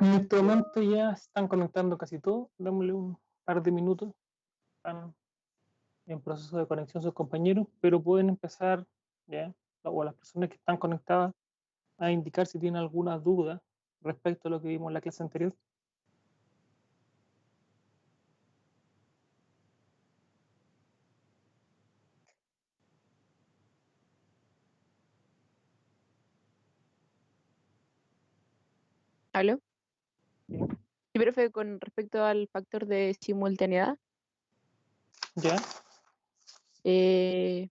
En este momento ya están conectando casi todos. Démosle un par de minutos. Están en proceso de conexión sus compañeros, pero pueden empezar ya, o las personas que están conectadas, a indicar si tienen alguna duda respecto a lo que vimos en la clase anterior. ¿Aló? ¿Sí? Sí, profe, con respecto al factor de simultaneidad, ¿Ya? eh,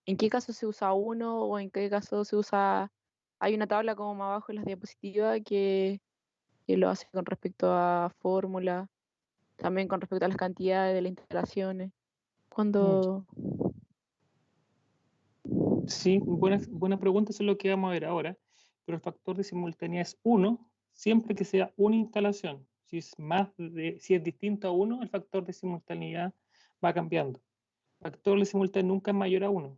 ¿en qué caso se usa uno o en qué caso se usa? Hay una tabla como más abajo en las diapositivas que lo hace con respecto a fórmula, también con respecto a las cantidades de las instalaciones. Cuando, Sí, buena pregunta, eso es lo que vamos a ver ahora. Pero el factor de simultaneidad es 1 siempre que sea una instalación. Si es distinto a 1, el factor de simultaneidad va cambiando. El factor de simultaneidad nunca es mayor a 1.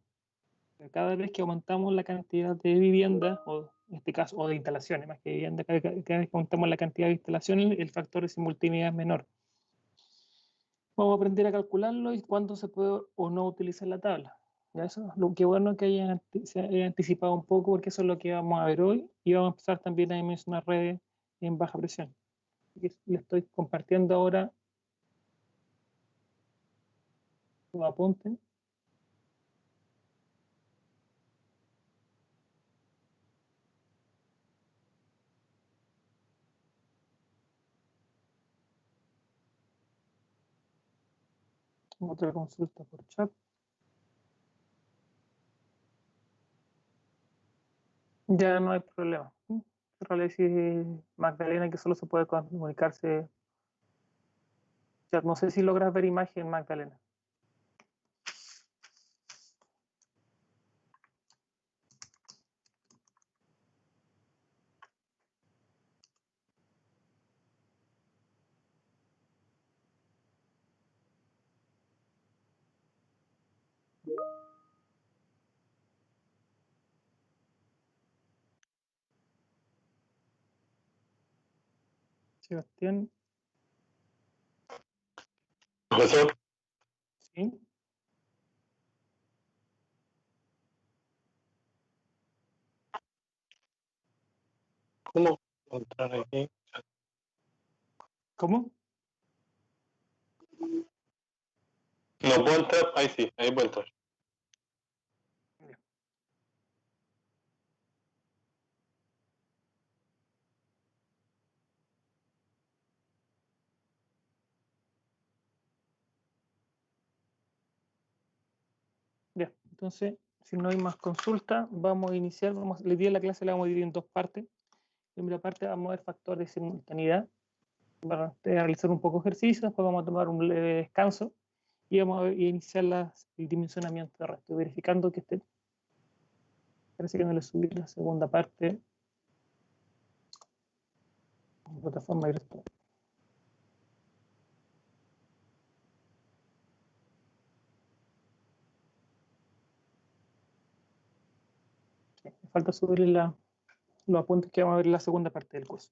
Cada vez que aumentamos la cantidad de viviendas, o en este caso, o de instalaciones, más que viviendas, cada vez que aumentamos la cantidad de instalaciones, el factor de simultaneidad es menor. Vamos a aprender a calcularlo y cuándo se puede o no utilizar la tabla. ¿Ya? Eso, lo que bueno que se haya anticipado un poco, porque eso es lo que vamos a ver hoy, y vamos a empezar también a dimensionar redes en baja presión. Le estoy compartiendo ahora un apunte. Otra consulta por chat. Ya no hay problema. En realidad, si Magdalena, que solo se puede comunicarse. Ya, no sé si logras ver imagen, Magdalena. Sebastián, Profesor, sí. ¿cómo entrar aquí? ¿Cómo? No puedo entrar, ahí sí, ahí puedo entrar. Ya, entonces, si no hay más consulta, vamos a iniciar. El día de la clase la vamos a dividir en dos partes. Primera parte vamos a ver factores de simultaneidad, para realizar un poco de ejercicio, después vamos a tomar un leve descanso y vamos a iniciar el dimensionamiento de red. Estoy verificando que parece que no le subí la segunda parte en plataforma virtual. Sí, me falta subir los apuntes que vamos a ver en la segunda parte del curso.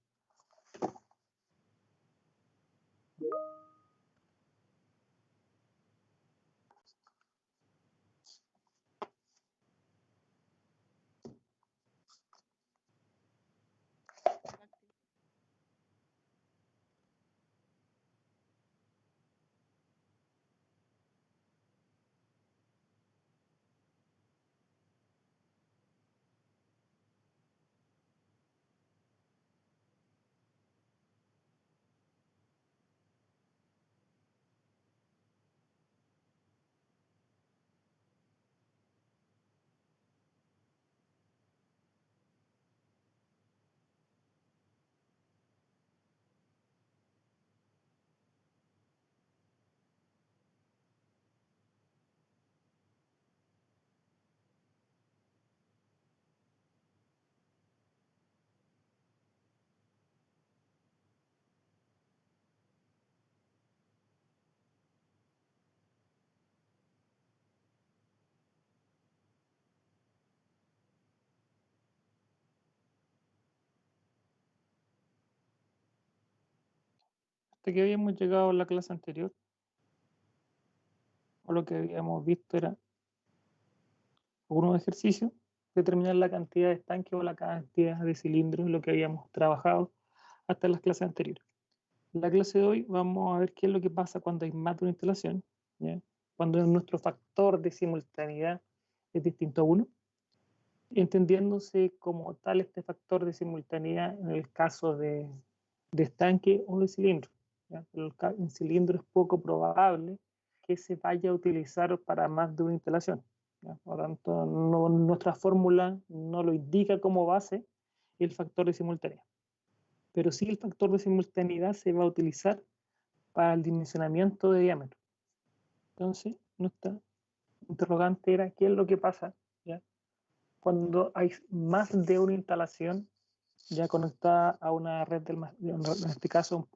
hasta que habíamos llegado a la clase anterior, o lo que habíamos visto era algunos ejercicios, determinar la cantidad de estanques o la cantidad de cilindros, lo que habíamos trabajado hasta las clases anteriores. En la clase de hoy vamos a ver qué es lo que pasa cuando hay más de una instalación, ¿ya? Cuando nuestro factor de simultaneidad es distinto a 1, entendiéndose como tal este factor de simultaneidad en el caso de estanque o de cilindro, ¿ya? En cilindro es poco probable que se vaya a utilizar para más de una instalación, ¿ya? Por lo tanto, nuestra fórmula no lo indica como base el factor de simultaneidad. Pero sí el factor de simultaneidad se va a utilizar para el dimensionamiento de diámetro. Entonces, nuestra interrogante era qué es lo que pasa, ¿ya? Cuando hay más de una instalación ya conectada a una red en este caso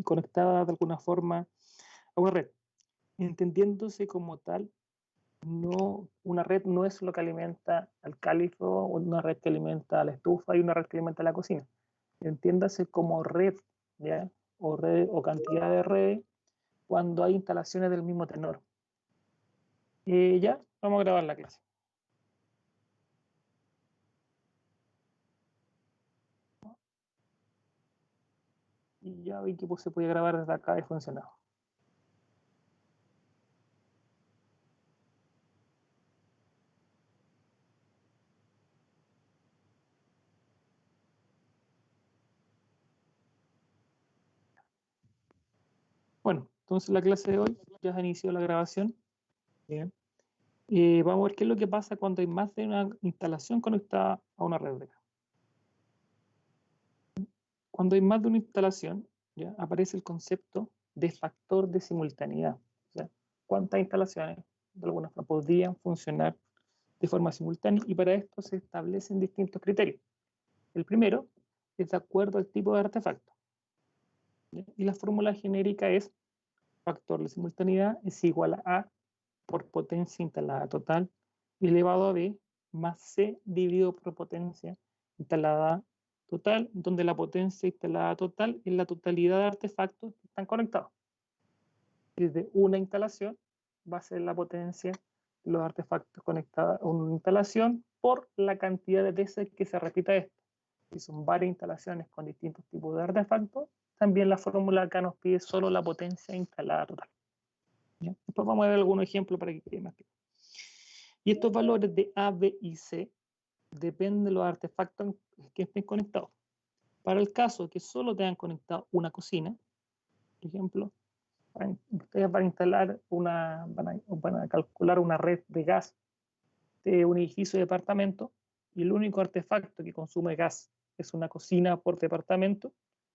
conectada de alguna forma a una red, entendiéndose como tal, una red no es lo que alimenta al califo, una red que alimenta a la estufa y una red que alimenta a la cocina. Entiéndase como red, ¿ya? O cantidad de redes cuando hay instalaciones del mismo tenor. Ya, vamos a grabar la clase. Y ya vi que se podía grabar desde acá y funcionaba. Bueno, entonces la clase de hoy ya se inició la grabación. Bien. Vamos a ver qué es lo que pasa cuando hay más de una instalación conectada a una red de acá. Cuando hay más de una instalación, ¿ya? Aparece el concepto de factor de simultaneidad. O sea, cuántas instalaciones de alguna forma podrían funcionar de forma simultánea, y para esto se establecen distintos criterios. El primero es de acuerdo al tipo de artefacto, ¿ya? Y la fórmula genérica es factor de simultaneidad es igual a A por potencia instalada total elevado a B más C dividido por potencia instalada total, donde la potencia instalada total es la totalidad de artefactos que están conectados. Desde una instalación va a ser la potencia de los artefactos conectados a una instalación por la cantidad de veces que se repita esto. Si son varias instalaciones con distintos tipos de artefactos, también la fórmula acá nos pide solo la potencia instalada total. ¿Ya? Después vamos a ver algunos ejemplos para que quede más claro. Y estos valores de A, B y C dependen de los artefactos que estén conectados. Para el caso que solo tengan conectado una cocina, por ejemplo, ustedes van a instalar van a calcular una red de gas de un edificio de departamento y el único artefacto que consume gas es una cocina por departamento.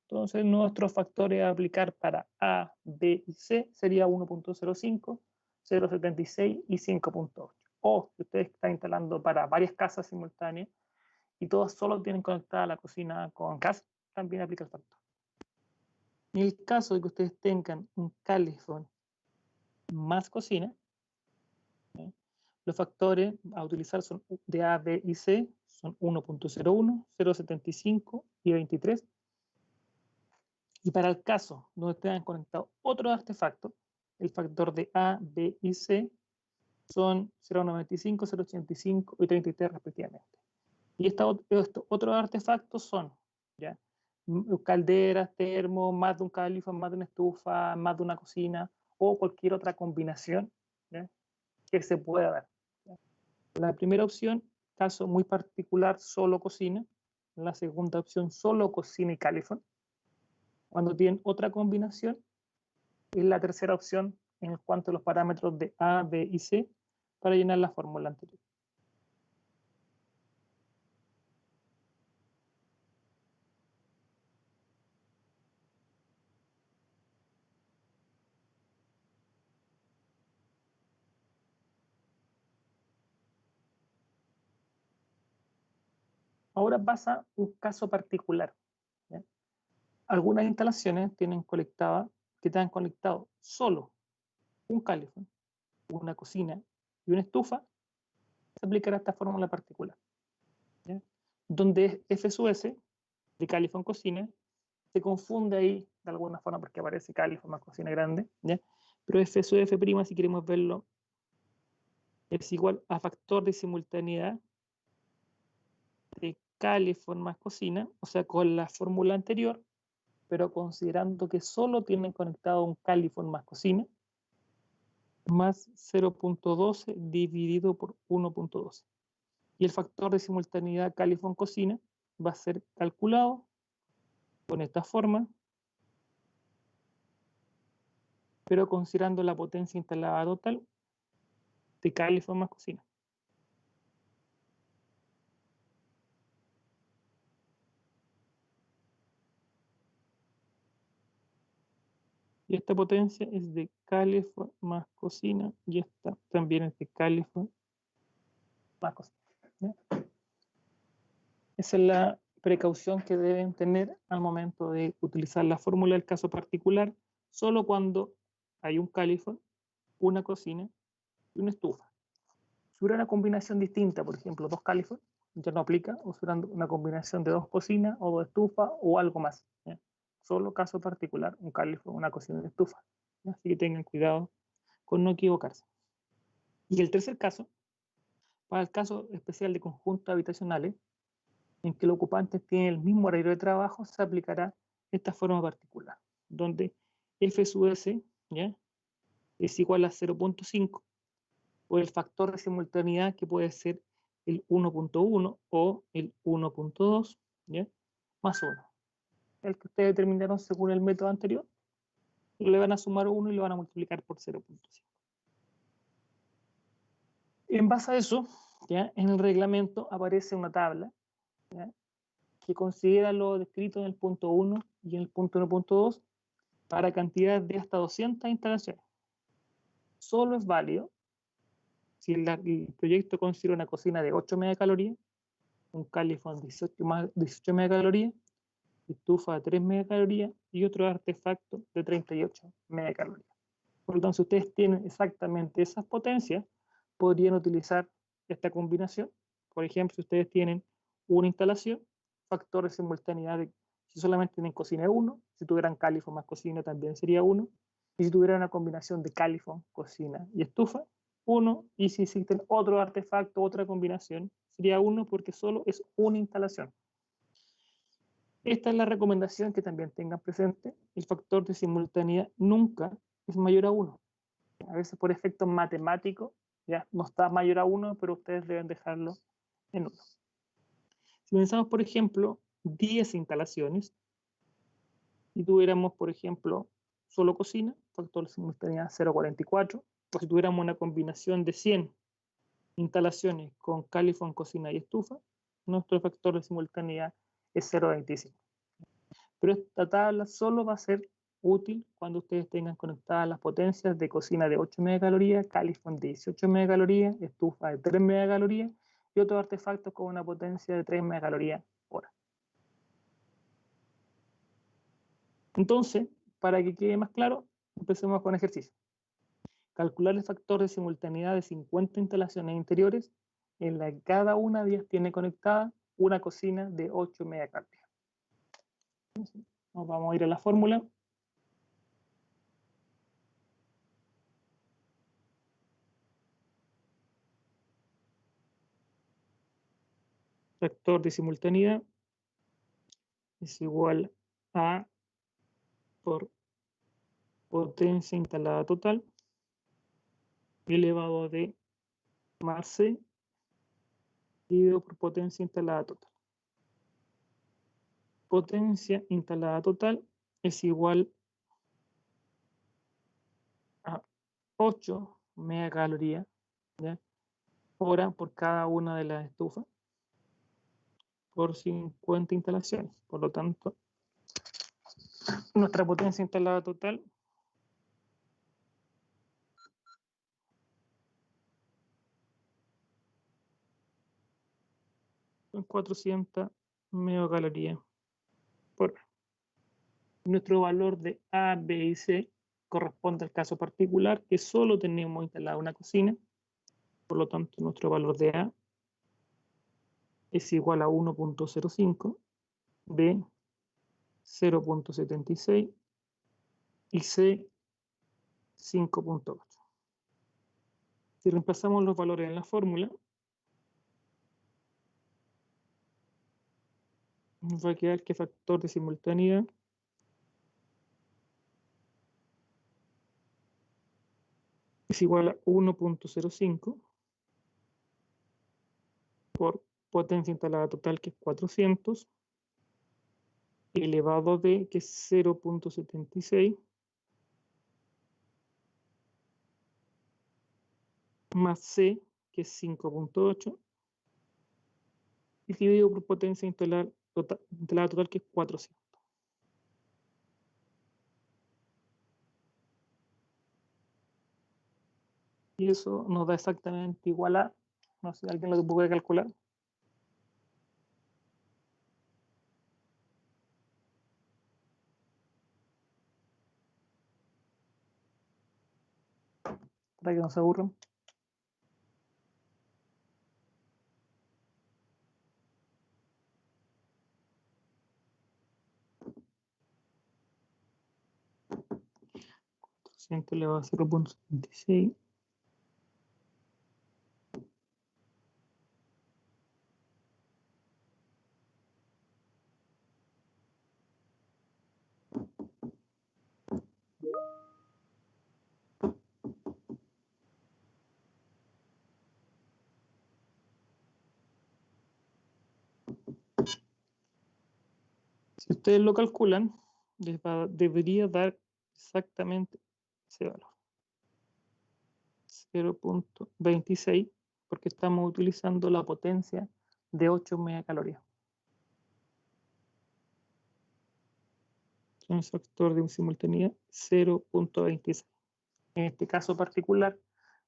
Entonces nuestros factores a aplicar para A, B y C sería 1.05, 0.76 y 5.8. O si ustedes están instalando para varias casas simultáneas y todas solo tienen conectada la cocina con gas, también aplica el factor. En el caso de que ustedes tengan un calefón más cocina, los factores a utilizar son de A, B y C, son 1.01, 0.75 y 23. Y para el caso donde tengan conectado otro artefacto, el factor de A, B y C son 0.95, 0.85 y 33 respectivamente. Y estos otros artefactos son, ¿ya? Calderas, termos, más de un califón, más de una estufa, más de una cocina o cualquier otra combinación, ¿ya? Que se pueda dar. ¿Ya? La primera opción, caso muy particular, solo cocina. La segunda opción, solo cocina y califón. Cuando tienen otra combinación, es la tercera opción en cuanto a los parámetros de A, B y C para llenar la fórmula anterior. Ahora pasa un caso particular, ¿ya? Algunas instalaciones tienen que te han conectado solo un calefón, una cocina y una estufa. Se aplicará esta fórmula particular, ¿ya? Donde F sub S de calefón cocina se confunde ahí de alguna forma porque aparece Califón más cocina grande, ¿ya? Pero f sub f', si queremos verlo, es igual a factor de simultaneidad de Califón más cocina, o sea, con la fórmula anterior, pero considerando que solo tienen conectado un Califón más cocina, más 0.12 dividido por 1.12. Y el factor de simultaneidad Califón cocina va a ser calculado con esta forma, pero considerando la potencia instalada total de Califón más cocina. Y esta potencia es de Califón más cocina, y esta también es de Califón más cocina, ¿ya? Esa es la precaución que deben tener al momento de utilizar la fórmula del caso particular, solo cuando hay un Califón, una cocina y una estufa. Si hubiera una combinación distinta, por ejemplo, dos Califón, ya no aplica, o si hubiera una combinación de dos cocinas o dos estufas o algo más, ¿ya? Solo caso particular, un Califón, una cocina y una estufa, ¿ya? Así que tengan cuidado con no equivocarse. Y el tercer caso, para el caso especial de conjuntos habitacionales, en que los ocupantes tienen el mismo horario de trabajo, se aplicará esta forma particular, donde F sub S, ¿ya?, es igual a 0.5 o el factor de simultaneidad que puede ser el 1.1 o el 1.2, ¿ya?, más 1. El que ustedes determinaron según el método anterior, le van a sumar 1 y lo van a multiplicar por 0.5. En base a eso, ¿ya?, en el reglamento aparece una tabla, ¿ya?, que considera lo descrito en el punto 1 y en el punto 1.2 para cantidades de hasta 200 instalaciones. Solo es válido si el proyecto considera una cocina de 8 megacalorías, un Califón 18 megacalorías, estufa de 3 megacalorías y otro artefacto de 38 megacalorías. Por lo tanto, si ustedes tienen exactamente esas potencias, podrían utilizar esta combinación. Por ejemplo, si ustedes tienen una instalación, factor de simultaneidad de, si solamente tienen cocina 1, si tuvieran Califón más cocina también sería 1, y si tuvieran una combinación de Califón, cocina y estufa, 1, y si existen otro artefacto, otra combinación, sería 1 porque solo es una instalación. Esta es la recomendación que también tengan presente. El factor de simultaneidad nunca es mayor a 1. A veces por efectos matemáticos ya no está mayor a 1, pero ustedes deben dejarlo en 1. Si pensamos, por ejemplo, 10 instalaciones y tuviéramos, por ejemplo, solo cocina, factor de simultaneidad 0.44, o si tuviéramos una combinación de 100 instalaciones con Califón, cocina y estufa, nuestro factor de simultaneidad es 0.25. Pero esta tabla solo va a ser útil cuando ustedes tengan conectadas las potencias de cocina de 8 megacalorías, Califón de 18 megacalorías, estufa de 3 megacalorías y otros artefactos con una potencia de 3 megacalorías hora. Entonces, para que quede más claro, empecemos con ejercicio. Calcular el factor de simultaneidad de 50 instalaciones interiores en la que cada una de ellas tiene conectada una cocina de 8 megacalorías. Nos vamos a ir a la fórmula. Factor de simultaneidad es igual a por potencia instalada total elevado de más C dividido por potencia instalada total. Potencia instalada total es igual a 8 megacalorías, ¿ya?, hora por cada una de las estufas por 50 instalaciones. Por lo tanto, nuestra potencia instalada total son 400 megacalorías por hora. Nuestro valor de A, B y C corresponde al caso particular que solo tenemos instalada una cocina. Por lo tanto, nuestro valor de A es igual a 1.05, B 0.76 y C 5.8. Si reemplazamos los valores en la fórmula, nos va a quedar que factor de simultaneidad es igual a 1.05 por potencia instalada total, que es 400, elevado de, que es 0.76, más C, que es 5.8, y dividido por potencia instalada total, que es 400. Y eso nos da exactamente igual a, no sé, ¿alguien lo puede calcular? Para que no se aburran. Elevado a 0.76. Si ustedes lo calculan, debería dar exactamente ese valor. 0.26, porque estamos utilizando la potencia de 8 megacalorías. Un factor de simultaneidad 0.26. En este caso particular,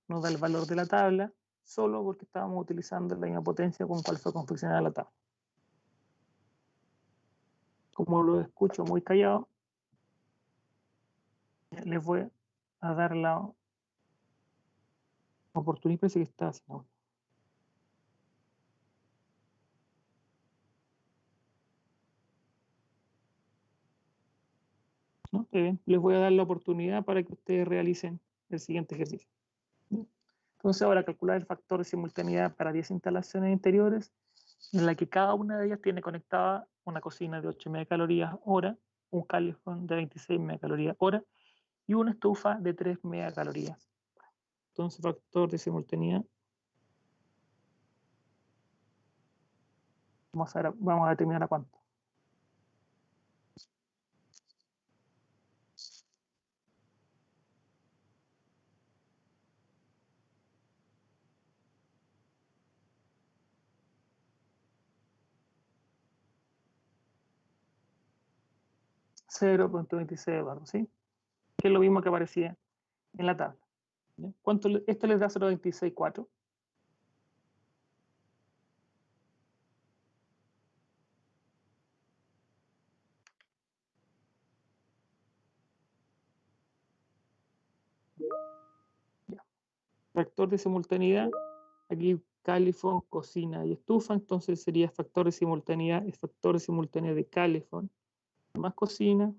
nos da el valor de la tabla, solo porque estábamos utilizando la misma potencia con cual fue confeccionada la tabla. Como lo escucho muy callado, les voy a dar la oportunidad, parece que está haciendo. ¿No? Les voy a dar la oportunidad para que ustedes realicen el siguiente ejercicio. Entonces, ahora calcular el factor de simultaneidad para 10 instalaciones interiores, en la que cada una de ellas tiene conectada una cocina de 8 megacalorías hora, un calefón de 26 megacalorías hora y una estufa de 3 megacalorías. Entonces, factor de simultaneidad. Vamos a determinar a cuánto. $0.26, ¿sí? Que es lo mismo que aparecía en la tabla. ¿Cuánto? Esto les da 0.264. Factor de simultaneidad, aquí calefón, cocina y estufa, entonces sería factor de simultaneidad, es factor de simultaneidad de calefón más cocina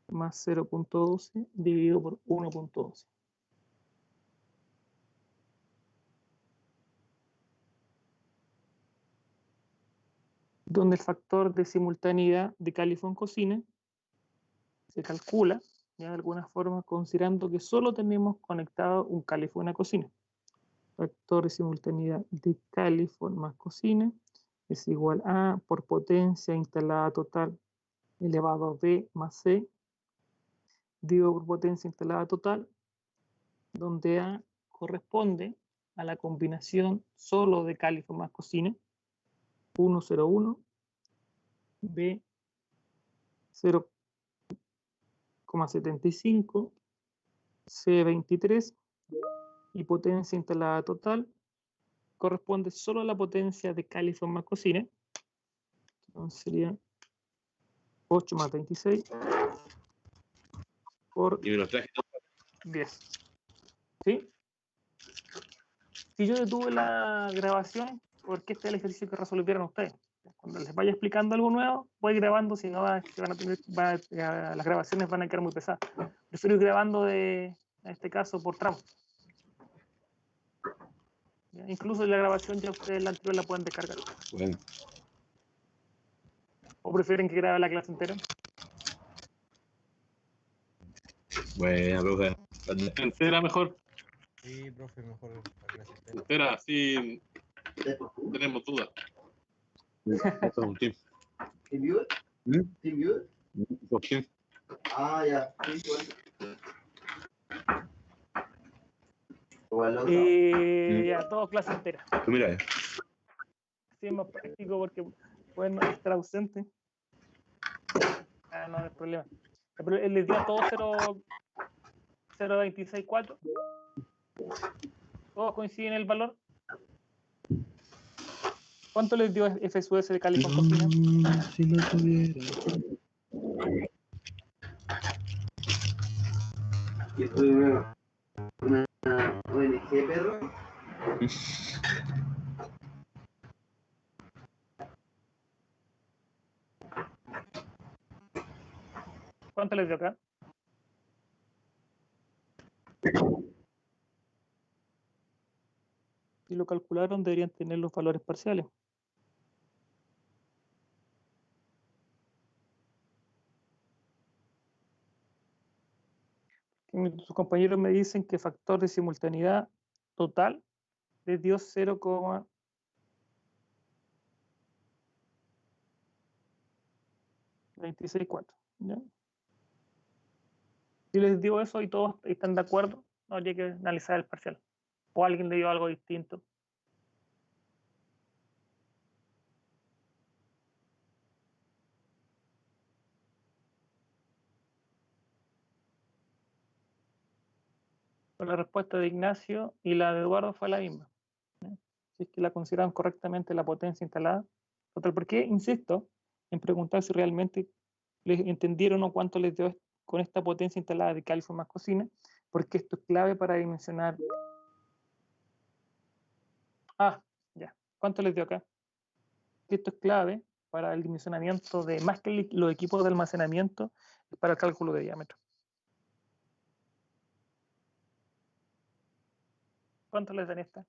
más 0.12 dividido por 1.12. Donde el factor de simultaneidad de calefón cocina se calcula ya de alguna forma considerando que solo tenemos conectado un calefón a cocina. Factor de simultaneidad de calefón más cocina es igual a por potencia instalada total elevado a B más C dividido por potencia instalada total, donde A corresponde a la combinación solo de calefón más cocina 101, B 0,75, C 23 y potencia instalada total corresponde solo a la potencia de calefón más cocina. Entonces sería 8 más 26 por 10. ¿Sí? Si yo detuve la grabación, porque este es el ejercicio que resolvieron ustedes. Cuando les vaya explicando algo nuevo, voy grabando, si no las grabaciones van a quedar muy pesadas. Prefiero ir grabando en este caso por tramos. ¿Ya? Incluso la grabación ya ustedes la anterior la pueden descargar. Bueno, ¿O prefieren que grabe la clase entera? buena, profe. Entera mejor. Sí, profe, mejor la clase entera. Entera, así tenemos dudas. Esto es un team. ¿TeamViewer? ¿Mm? ¿TeamViewer? Por team. Ah, ya. Sí, igual. Igual lo otro. Ya, todo clase entera. Tú mira, Así es más práctico porque pueden estar ausentes. No hay problema. Pero él les dio a todos 0.264. Todos coinciden en el valor. ¿Cuánto les dio FSUS de Cali con cocina? si no tuviera. Yo soy una ONG, perro. ¿Cuánto les dio acá? Si lo calcularon, deberían tener los valores parciales. Sus compañeros me dicen que factor de simultaneidad total les dio 0,264. ¿Ya? Si les dio eso y todos están de acuerdo, no habría que analizar el parcial. O alguien le dio algo distinto. Pero la respuesta de Ignacio y la de Eduardo fue la misma. ¿Ya? Si es que la consideran correctamente la potencia instalada. Total, ¿por qué insisto en preguntar si realmente les entendieron o cuánto les dio con esta potencia instalada de California más cocina? Porque esto es clave para dimensionar. Ya. ¿Cuánto les dio acá? Esto es clave para el dimensionamiento de más que los equipos de almacenamiento, para el cálculo de diámetro. ¿Cuánto les dan esta?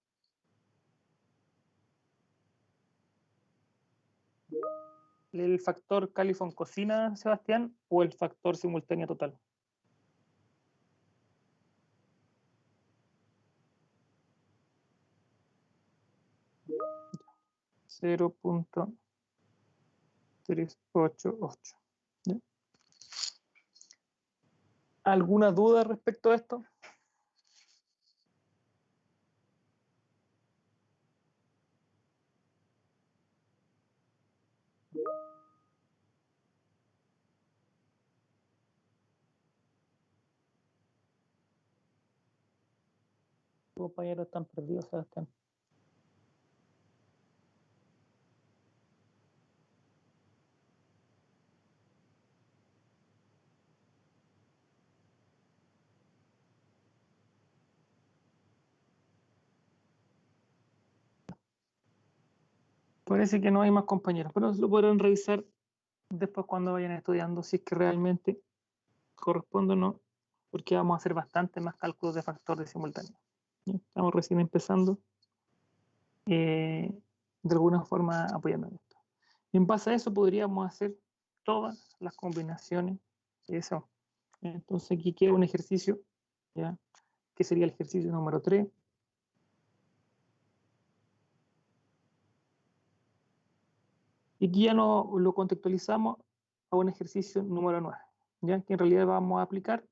¿El factor Califón cocina, Sebastián, o el factor simultáneo total? .388. ¿Ya? ¿Alguna duda respecto a esto? Los compañeros están perdidos, Sebastián. Parece que no hay más compañeros, pero lo podrán revisar después cuando vayan estudiando si es que realmente corresponde o no, porque vamos a hacer bastante más cálculos de factor de simultáneo. Estamos recién empezando, de alguna forma apoyando en esto. En base a eso podríamos hacer todas las combinaciones de eso. Entonces aquí queda un ejercicio, ¿ya? Que sería el ejercicio número 3. Y aquí ya lo contextualizamos a un ejercicio número 9, ¿ya? Que en realidad vamos a aplicar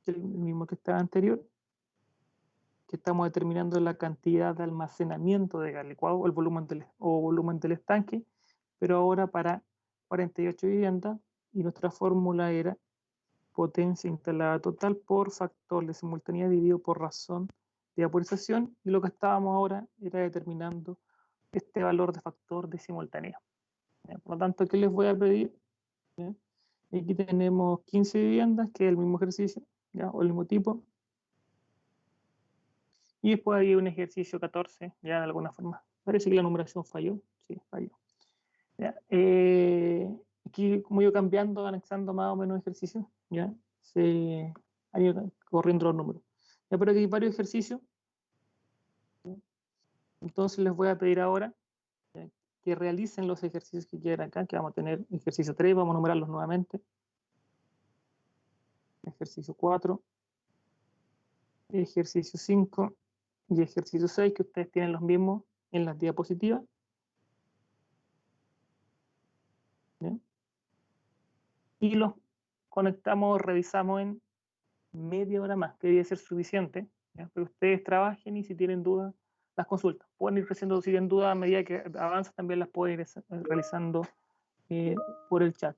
el mismo que estaba anterior, que estamos determinando la cantidad de almacenamiento de gas licuado o el volumen del estanque, pero ahora para 48 viviendas, y nuestra fórmula era potencia instalada total por factor de simultaneidad dividido por razón de vaporización, y lo que estábamos ahora era determinando este valor de factor de simultaneidad. Por lo tanto, ¿qué les voy a pedir? ¿Ya? Aquí tenemos 15 viviendas, que es el mismo ejercicio, ¿ya? O el mismo tipo. Y después hay un ejercicio 14, ya de alguna forma. Parece que la numeración falló. Sí, falló. ¿Ya? Aquí, como he ido cambiando, anexando más o menos ejercicios, ¿ya? Se han ido corriendo los números. Ya, pero aquí hay varios ejercicios. ¿Ya? Entonces les voy a pedir ahora, ¿ya?, que realicen los ejercicios que quieran acá, que vamos a tener ejercicio 3, vamos a numerarlos nuevamente. Ejercicio 4, ejercicio 5 y ejercicio 6, que ustedes tienen los mismos en las diapositivas. ¿Ya? Y los conectamos, revisamos en media hora más, que debe ser suficiente, ¿ya? Pero ustedes trabajen y si tienen dudas, las consultas. Pueden ir creciendo, si tienen dudas a medida que avanzan, también las pueden ir realizando por el chat.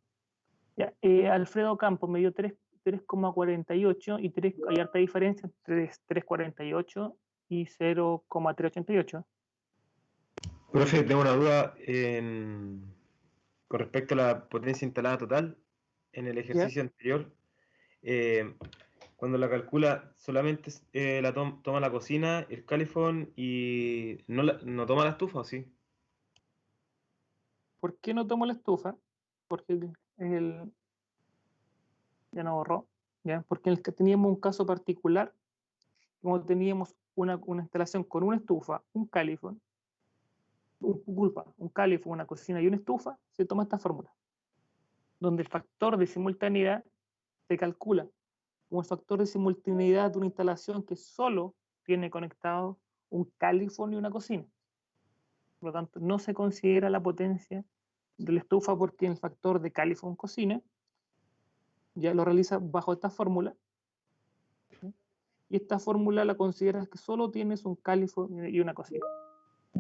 Ya, Alfredo Campos me dio 3,48 y 3, hay harta diferencia entre 3,48 y 0,388. Profe, tengo una duda con respecto a la potencia instalada total en el ejercicio anterior. Cuando la calcula, solamente toma la cocina, el calefón y no toma la estufa, ¿o sí? ¿Por qué no tomo la estufa? Porque ya no borró, ¿ya? Porque en el que teníamos un caso particular, como teníamos una instalación con una estufa, un calefón, un calefón, una cocina y una estufa, se toma esta fórmula, donde el factor de simultaneidad se calcula como el factor de simultaneidad de una instalación que solo tiene conectado un calefón y una cocina. Por lo tanto, no se considera la potencia de la estufa porque el factor de calefón cocina ya lo realiza bajo esta fórmula. ¿Sí? Y esta fórmula la consideras que solo tienes un calefón y una cocina.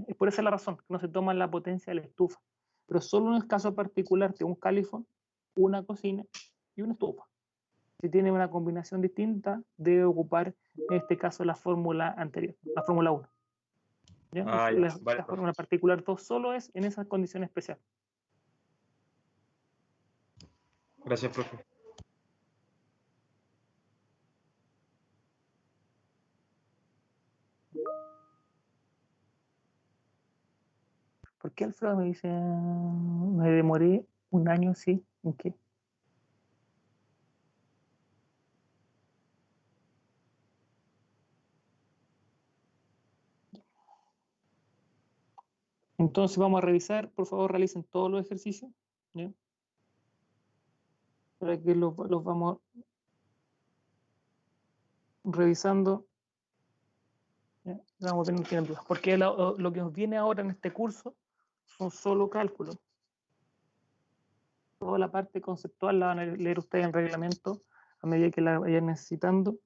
Es por esa la razón que no se toma la potencia de la estufa. Pero solo en el caso particular de un calefón, una cocina y una estufa. Si tiene una combinación distinta, debe ocupar en este caso la fórmula anterior, la fórmula 1. ¿Ya? Ah, ya. Vale, La profe. fórmula particular 2 solo es en esas condiciones especiales. Gracias, profe. ¿Por qué Alfredo me dice, me demoré un año, sí? ¿En qué? Entonces vamos a revisar, por favor realicen todos los ejercicios, ¿ya? Para que los vamos revisando, ¿ya? Vamos a tener dudas, porque lo que nos viene ahora en este curso son solo cálculos. Toda la parte conceptual la van a leer ustedes en reglamento a medida que la vayan necesitando,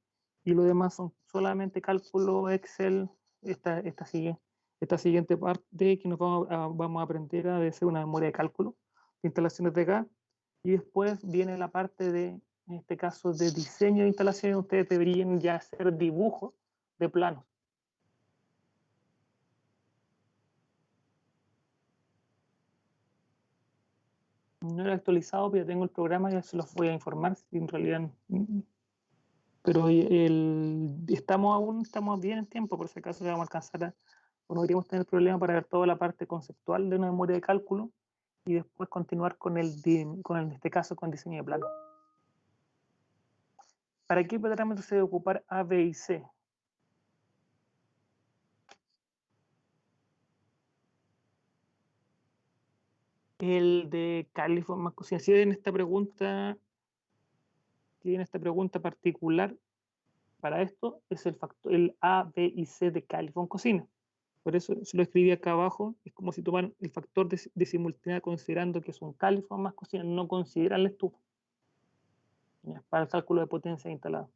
y lo demás son solamente cálculo, Excel, esta siguiente parte que nos vamos a aprender a hacer una memoria de cálculo, de instalaciones de gas, y después viene la parte de, en este caso, de diseño de instalaciones. Ustedes deberían ya hacer dibujos de planos. No era actualizado, pero ya tengo el programa, ya se los voy a informar, si en realidad... Pero estamos bien en tiempo, por si acaso vamos a alcanzar o no deberíamos tener problema para ver toda la parte conceptual de una memoria de cálculo y después continuar con en este caso, con diseño de plano. ¿Para qué parámetros se debe ocupar A, B y C? El de Califón más cocina. Si tienen esta pregunta particular para esto, es el A, B y C de Califón cocina. Por eso se lo escribí acá abajo. Es como si tomaran el factor de simultaneidad considerando que es un califón más cocina, no consideran la estufa, ¿ya?, para el cálculo de potencia instalada.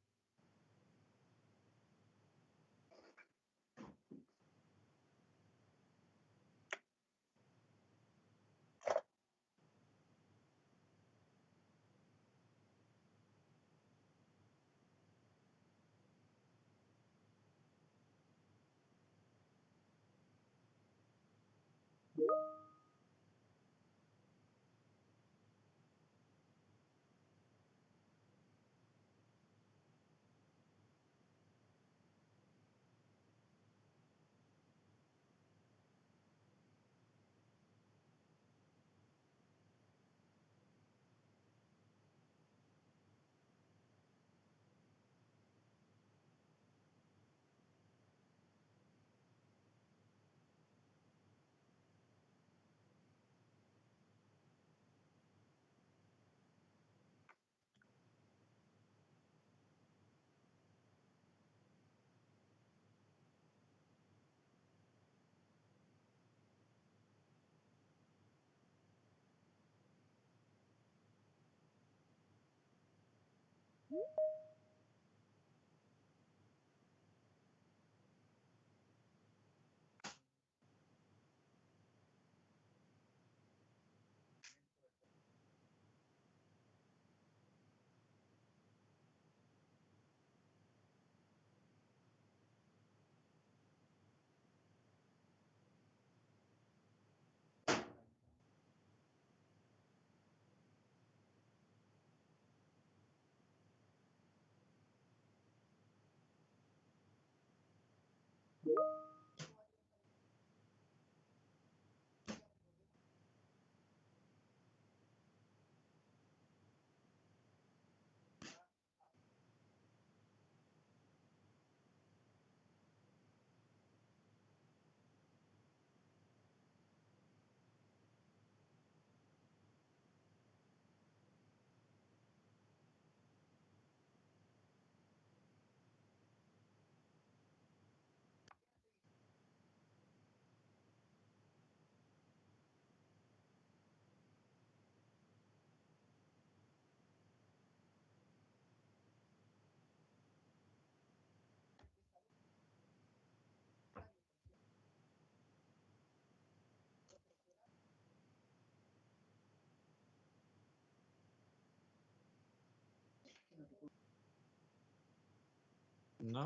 No.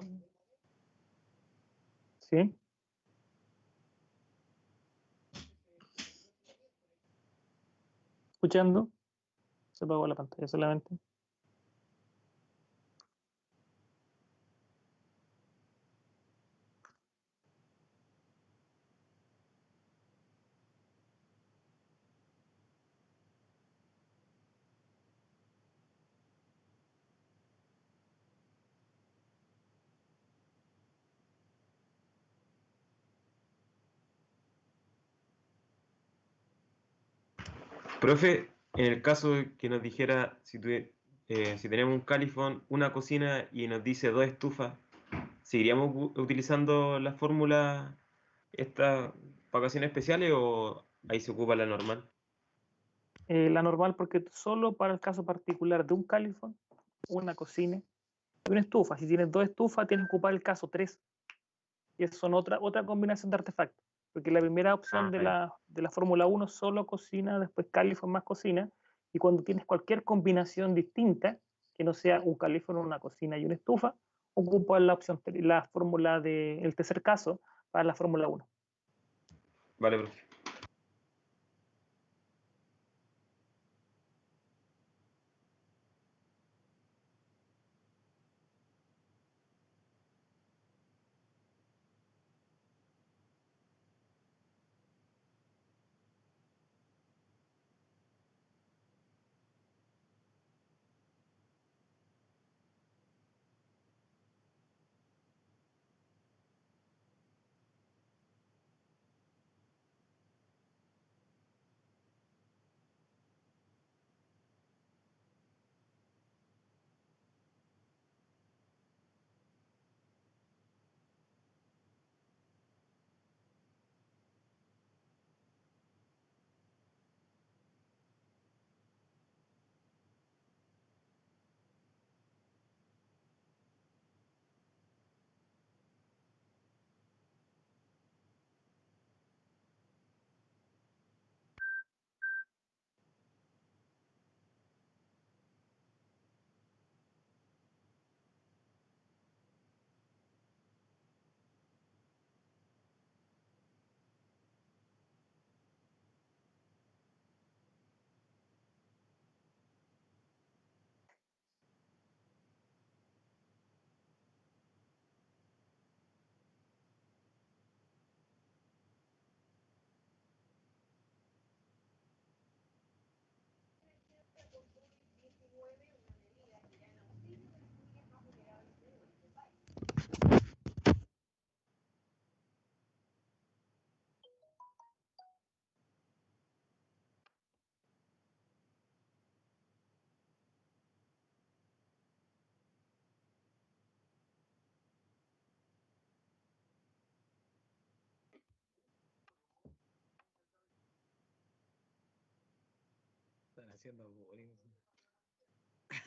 ¿Sí? ¿Escuchando? Se apagó la pantalla solamente. Profe, en el caso de que nos dijera si tenemos un califón, una cocina y nos dice dos estufas, ¿seguiríamos utilizando la fórmula esta para ocasiones especiales o ahí se ocupa la normal? La normal, porque solo para el caso particular de un califón, una cocina y una estufa. Si tienes dos estufas, tienes que ocupar el caso 3. Y eso son otra combinación de artefactos. Porque la primera opción de la Fórmula 1 solo cocina, después califón más cocina. Y cuando tienes cualquier combinación distinta, que no sea un califón, una cocina y una estufa, ocupa la opción, la fórmula del tercer caso para la Fórmula 1. Vale, profe. Están haciendo bullying.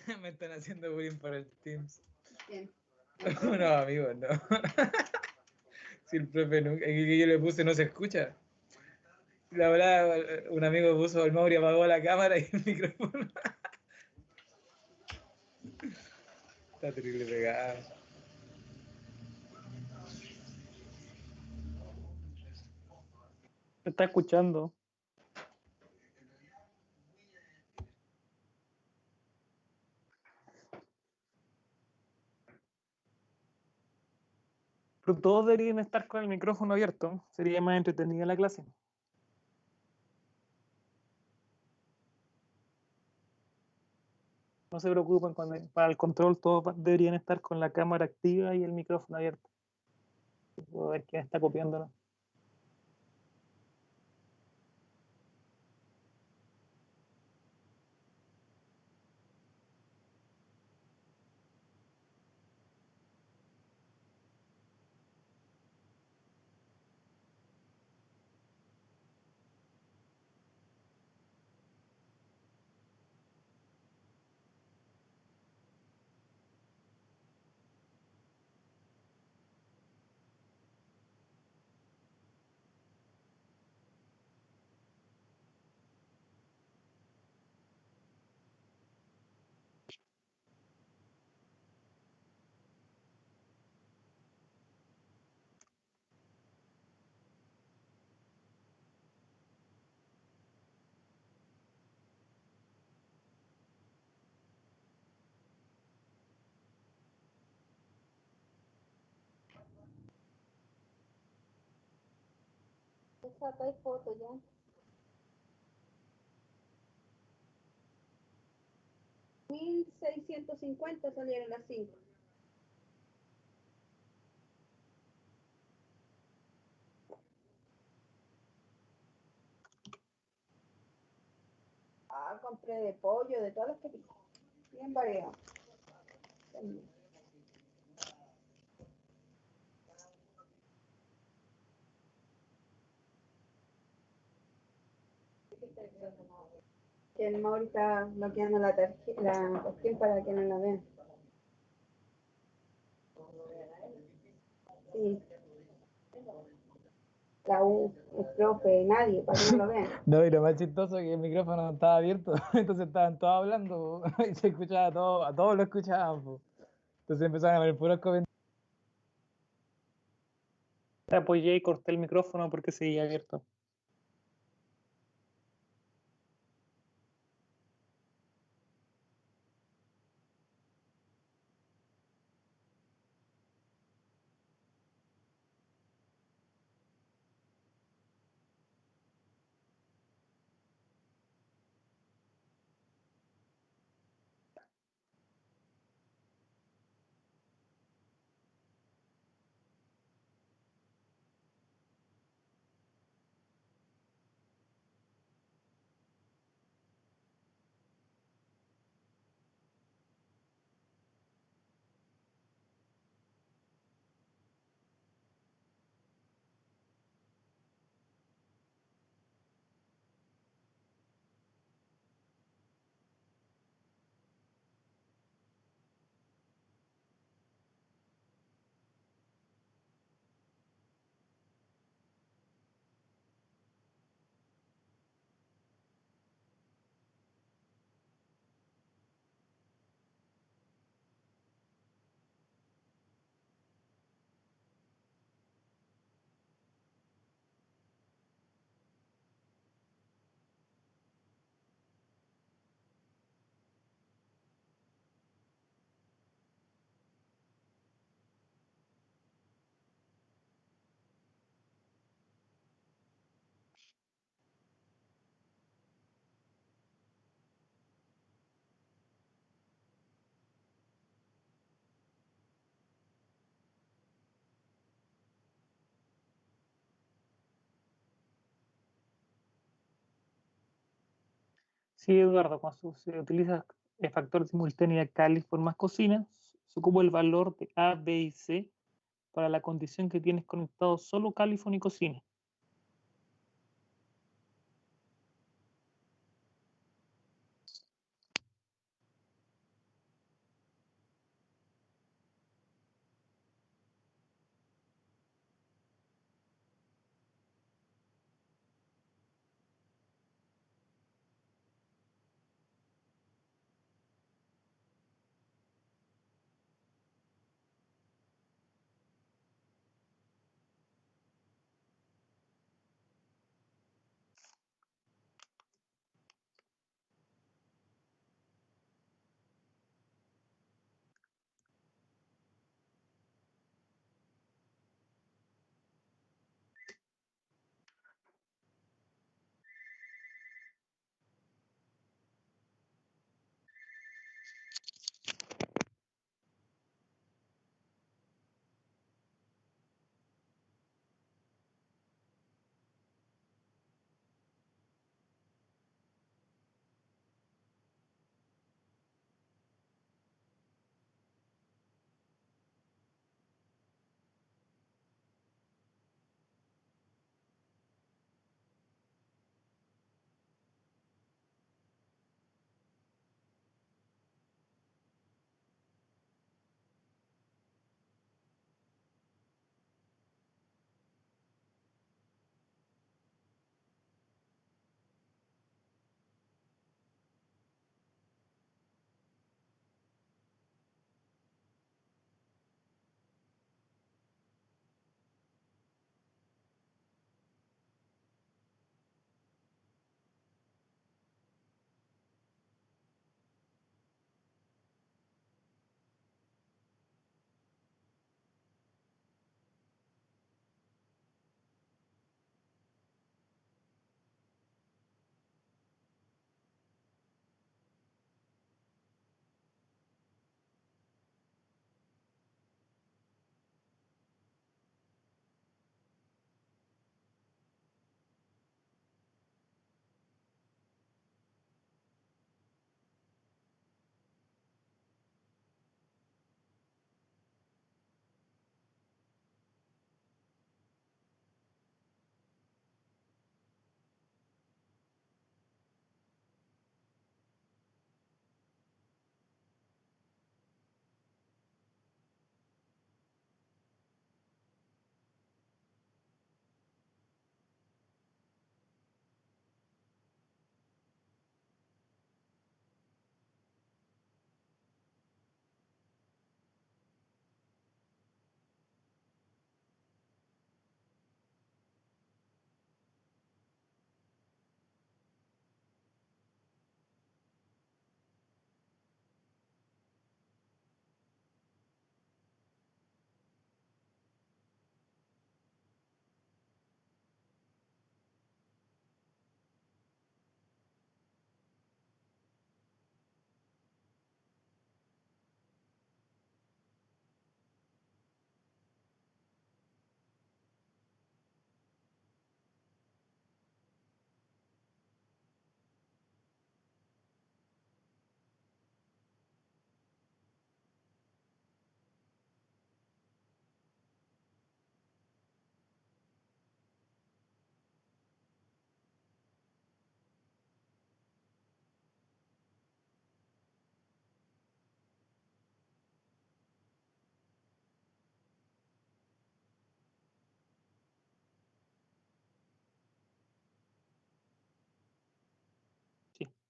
Me están haciendo bullying por el Teams. ¿Quién? No, amigos, no. Si el profe nunca, que yo le puse no se escucha. La verdad, un amigo puso, el Mauri apagó la cámara y el micrófono. Está terrible pegado. Te está escuchando. Pero todos deberían estar con el micrófono abierto. Sería más entretenida la clase. No se preocupen, para el control todos deberían estar con la cámara activa y el micrófono abierto. Puedo ver quién está copiándolo. Sacáis foto ya. 1650 salieron las 5. Ah, compré de pollo, de todas las que pico. Bien variado. Que el Mauri está bloqueando la cuestión para que no la vean. Sí. La U, el profe, nadie, para que no lo vean. No, y lo más chistoso es que el micrófono no estaba abierto, entonces estaban todos hablando po, y se escuchaba todo, a todos lo escuchaban. Po. Entonces empezaron a ver puros comentarios. Te apoyé y corté el micrófono porque seguía abierto. Sí, Eduardo, cuando se utiliza el factor de simultaneidad Cali formas cocinas, se ocupa el valor de A, B y C para la condición que tienes conectado solo Califón y cocina.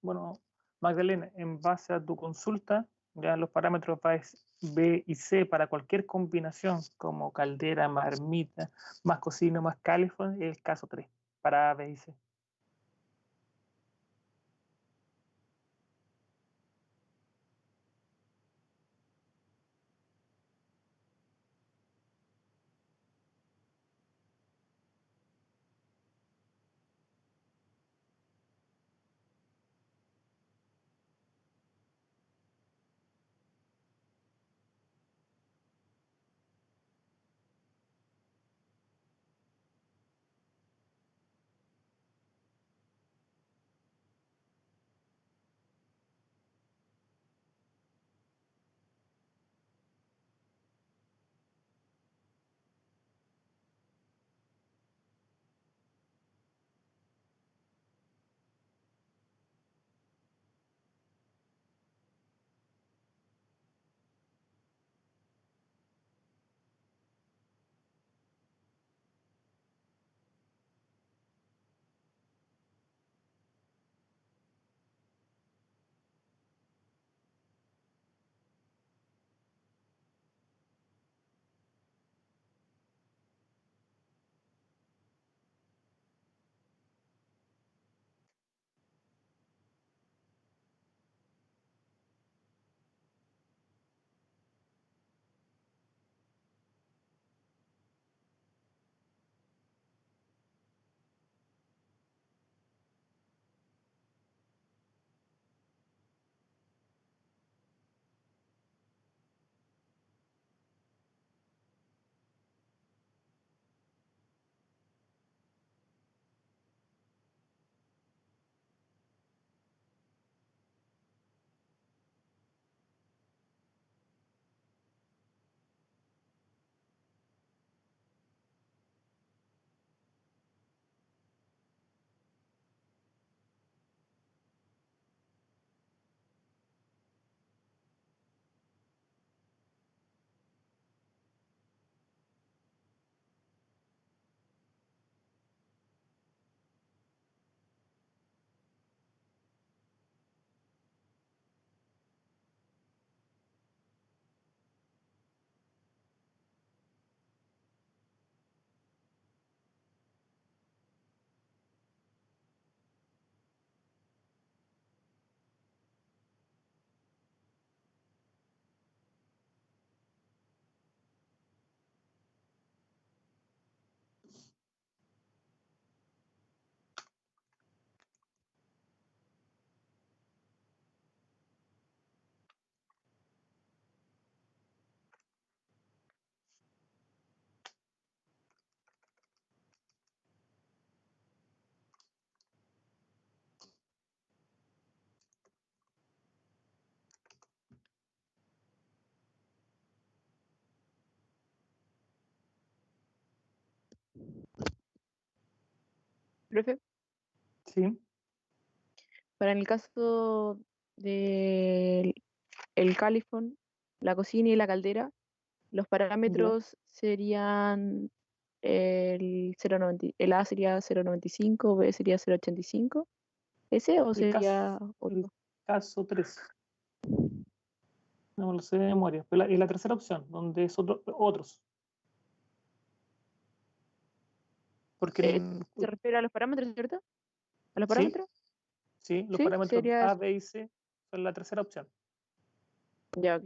bueno, Magdalena, en base a tu consulta, ya los parámetros B y C para cualquier combinación como caldera, marmita, más cocina, más calefón, es el caso 3 para A, B y C. Profe, ¿Sí? para el caso del el calefón, la cocina y la caldera, los parámetros serían el 0,90, el A sería 0,95, B sería 0,85, ¿ese o sería El otro? caso 3. No me lo sé de memoria. Pero y la tercera opción, donde es otros. Porque ¿Se refiere a los parámetros, cierto? ¿A los sí, parámetros? sí, los Sí, parámetros sería A, eso. B y C son la tercera opción. Ya, ok.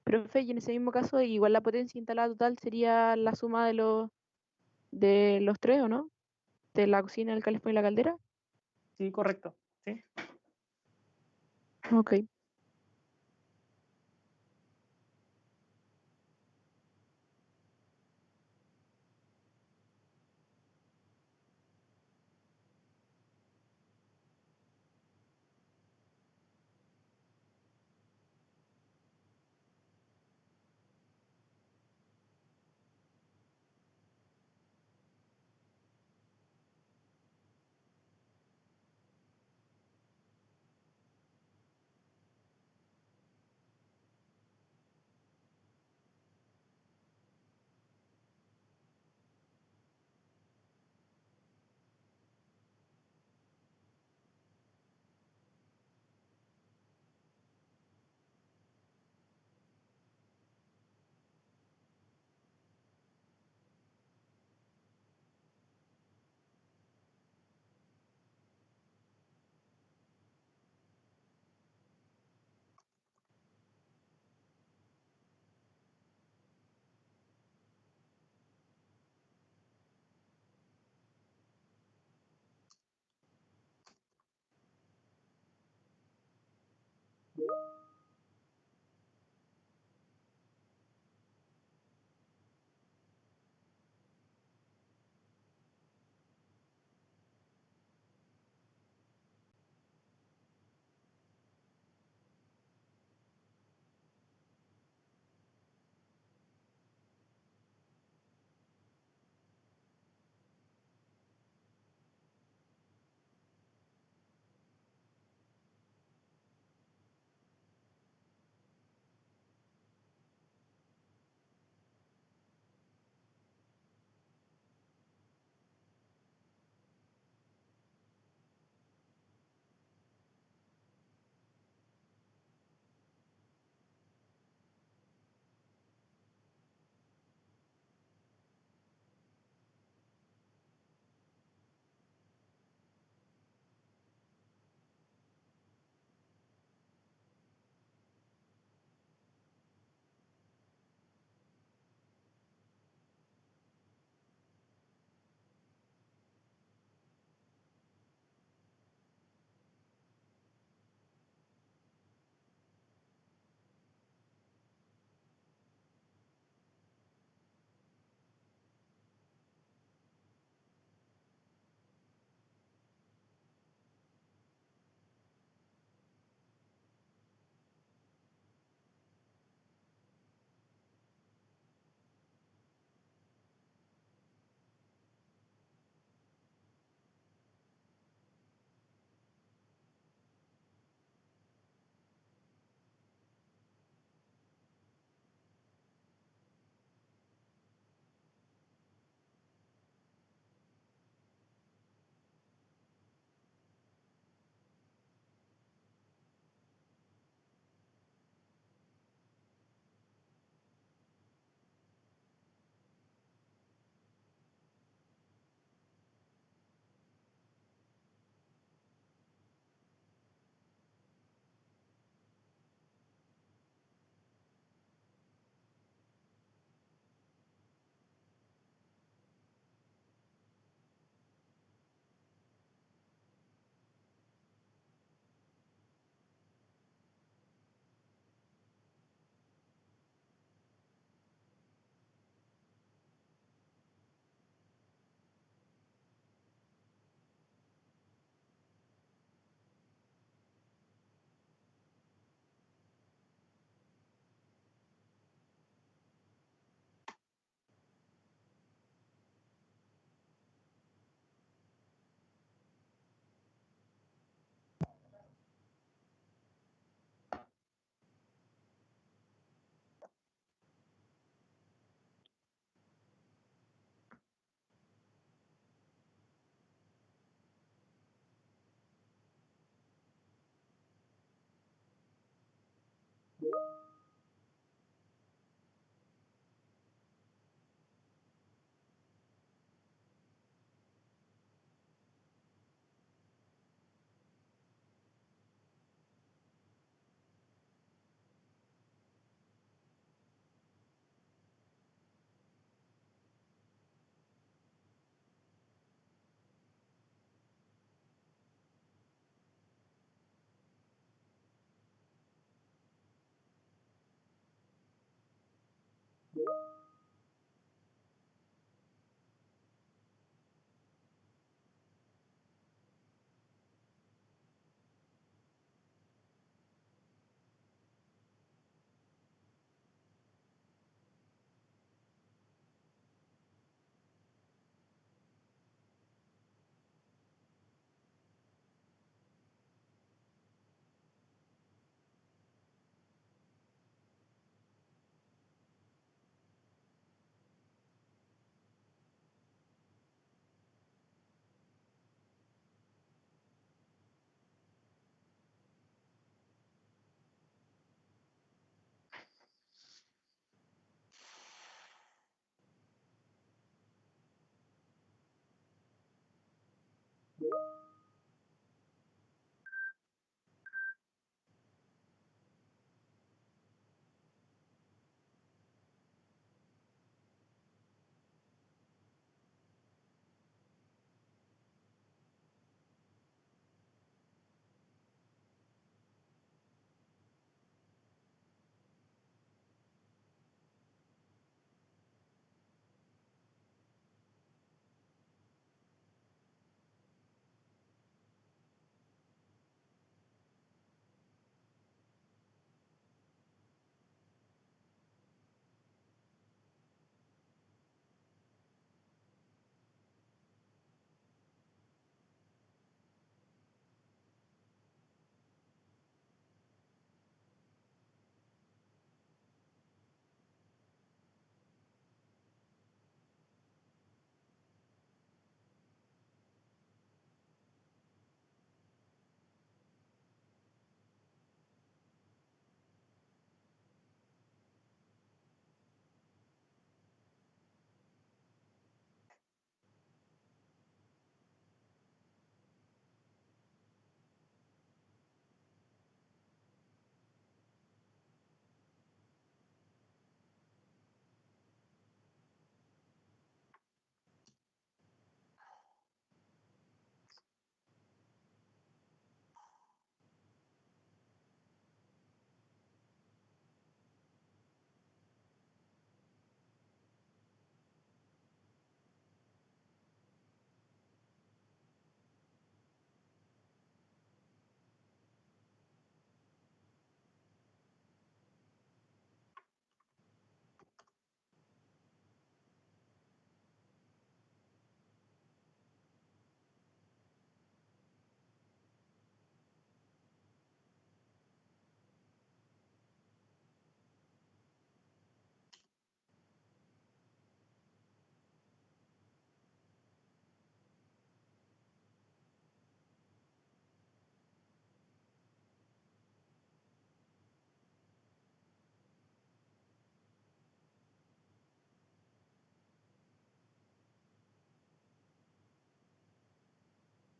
Profe, y en ese mismo caso, igual la potencia instalada total sería la suma de los tres, ¿o no? De la cocina, el calefón y la caldera. Sí, correcto. Sí. Ok.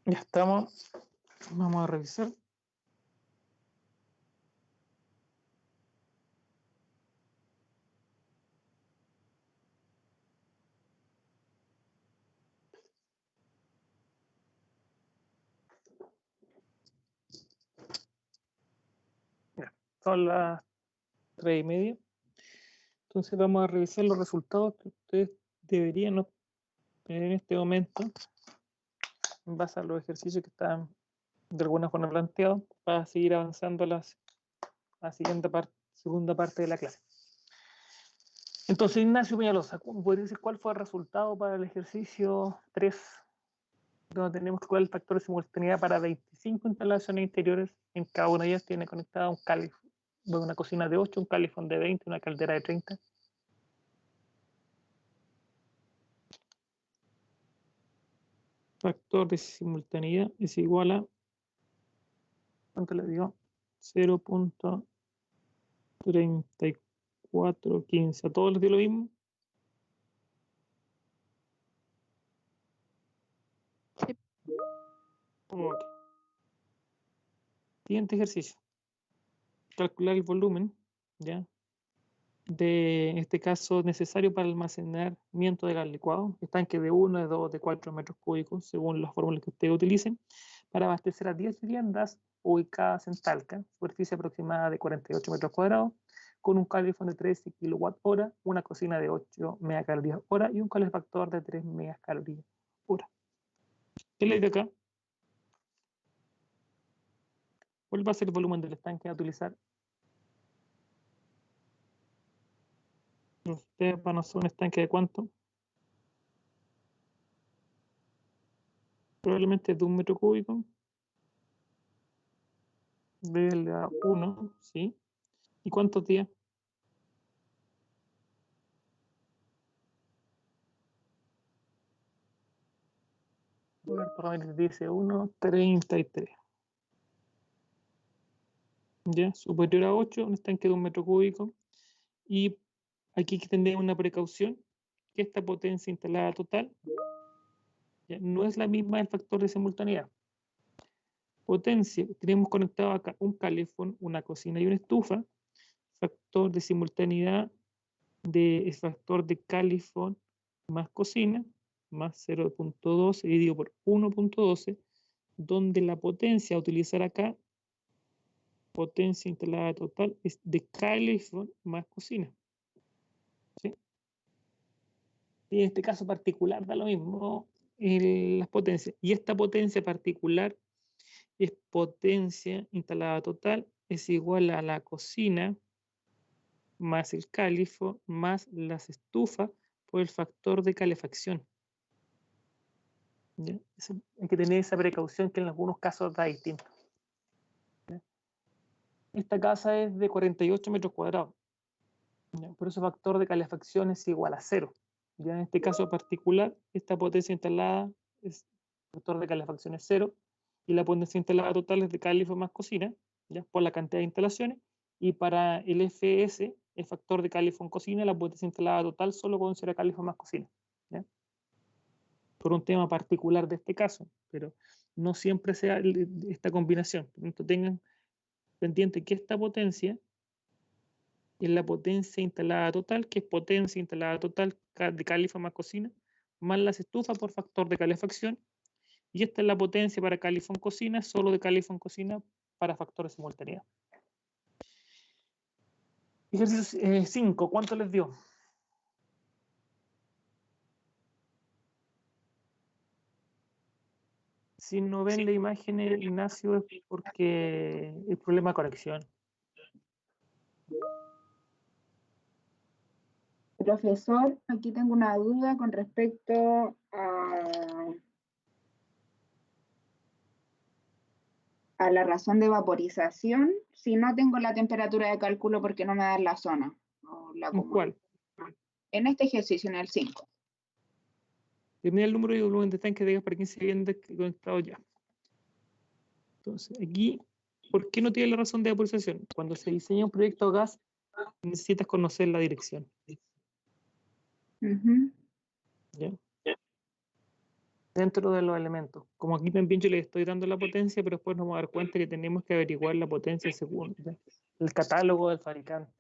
Ya estamos. Vamos a revisar. Ya, son las 3:30. Entonces vamos a revisar los resultados que ustedes deberían obtener en este momento en base a los ejercicios que están de alguna forma planteados para seguir avanzando a la segunda parte de la clase. Entonces, Ignacio Peñalosa, ¿podría decir cuál fue el resultado para el ejercicio 3, donde tenemos que calcular el factor de simultaneidad para 25 instalaciones interiores? En cada una de ellas tiene conectada un califón, una cocina de 8, un califón de 20, una caldera de 30. Factor de simultaneidad es igual a, ¿cuánto le digo? 0.3415. ¿A todos les dio lo mismo? Sí. Ok. Siguiente ejercicio. Calcular el volumen, ¿ya? De, en este caso, necesario para el almacenamiento del gas licuado, estanque de 1, de 2, de 4 metros cúbicos, según las fórmulas que ustedes utilicen, para abastecer a 10 viviendas ubicadas en Talca, superficie aproximada de 48 metros cuadrados, con un calefón de 13 kWh, una cocina de 8 megacalorías hora y un calefactor de 3 megacalorías hora. ¿Qué le digo acá? ¿Cuál va a ser el volumen del estanque a utilizar? Ustedes van a hacer un estanque de ¿cuánto? Probablemente de 1 metro cúbico. De la 1, ¿sí? ¿Y cuántos días? Para ver, dice 1,33. ¿Ya? Superior a 8, un estanque de 1 metro cúbico. Y aquí hay que tener una precaución, que esta potencia instalada total, ¿ya?, no es la misma del factor de simultaneidad. Potencia, tenemos conectado acá un calefón, una cocina y una estufa. Factor de simultaneidad es factor de calefón más cocina, más 0.12 dividido por 1.12, donde la potencia a utilizar acá, potencia instalada total, es de calefón más cocina. ¿Sí? Y en este caso particular da lo mismo las potencias. Y esta potencia particular es potencia instalada total, es igual a la cocina más el calefón más las estufas por el factor de calefacción. ¿Ya? Hay que tener esa precaución que en algunos casos da distinto. ¿Ya? Esta casa es de 48 metros cuadrados. ¿Ya? Por eso el factor de calefacción es igual a 0. Ya en este caso particular, esta potencia instalada, el factor de calefacción es 0, y la potencia instalada total es de calefón más cocina, ¿ya?, por la cantidad de instalaciones. Y para el FS, el factor de calefón cocina, la potencia instalada total solo considera calefón más cocina. ¿Ya? Por un tema particular de este caso, pero no siempre sea esta combinación. Por lo tanto, tengan pendiente que esta potencia es la potencia instalada total, que es potencia instalada total de calefón más cocina, más las estufas por factor de calefacción, y esta es la potencia para calefón cocina, solo de calefón cocina para factor de simultaneidad. Ejercicio 5, ¿cuánto les dio? Si no ven la imagen, Ignacio, es porque el problema de conexión. Profesor, aquí tengo una duda con respecto a la razón de vaporización, si no tengo la temperatura de cálculo porque no me da la zona. O la ¿En cuál? En este ejercicio, en el 5. Tenía el número y volumen de tanque de gas para quien se habían conectado ya. Entonces, aquí, ¿por qué no tiene la razón de vaporización? Cuando se diseña un proyecto de gas, necesitas conocer la dirección. ¿Ya? dentro de los elementos. Como aquí también yo le estoy dando la potencia, pero después nos vamos a dar cuenta que tenemos que averiguar la potencia según el catálogo del fabricante.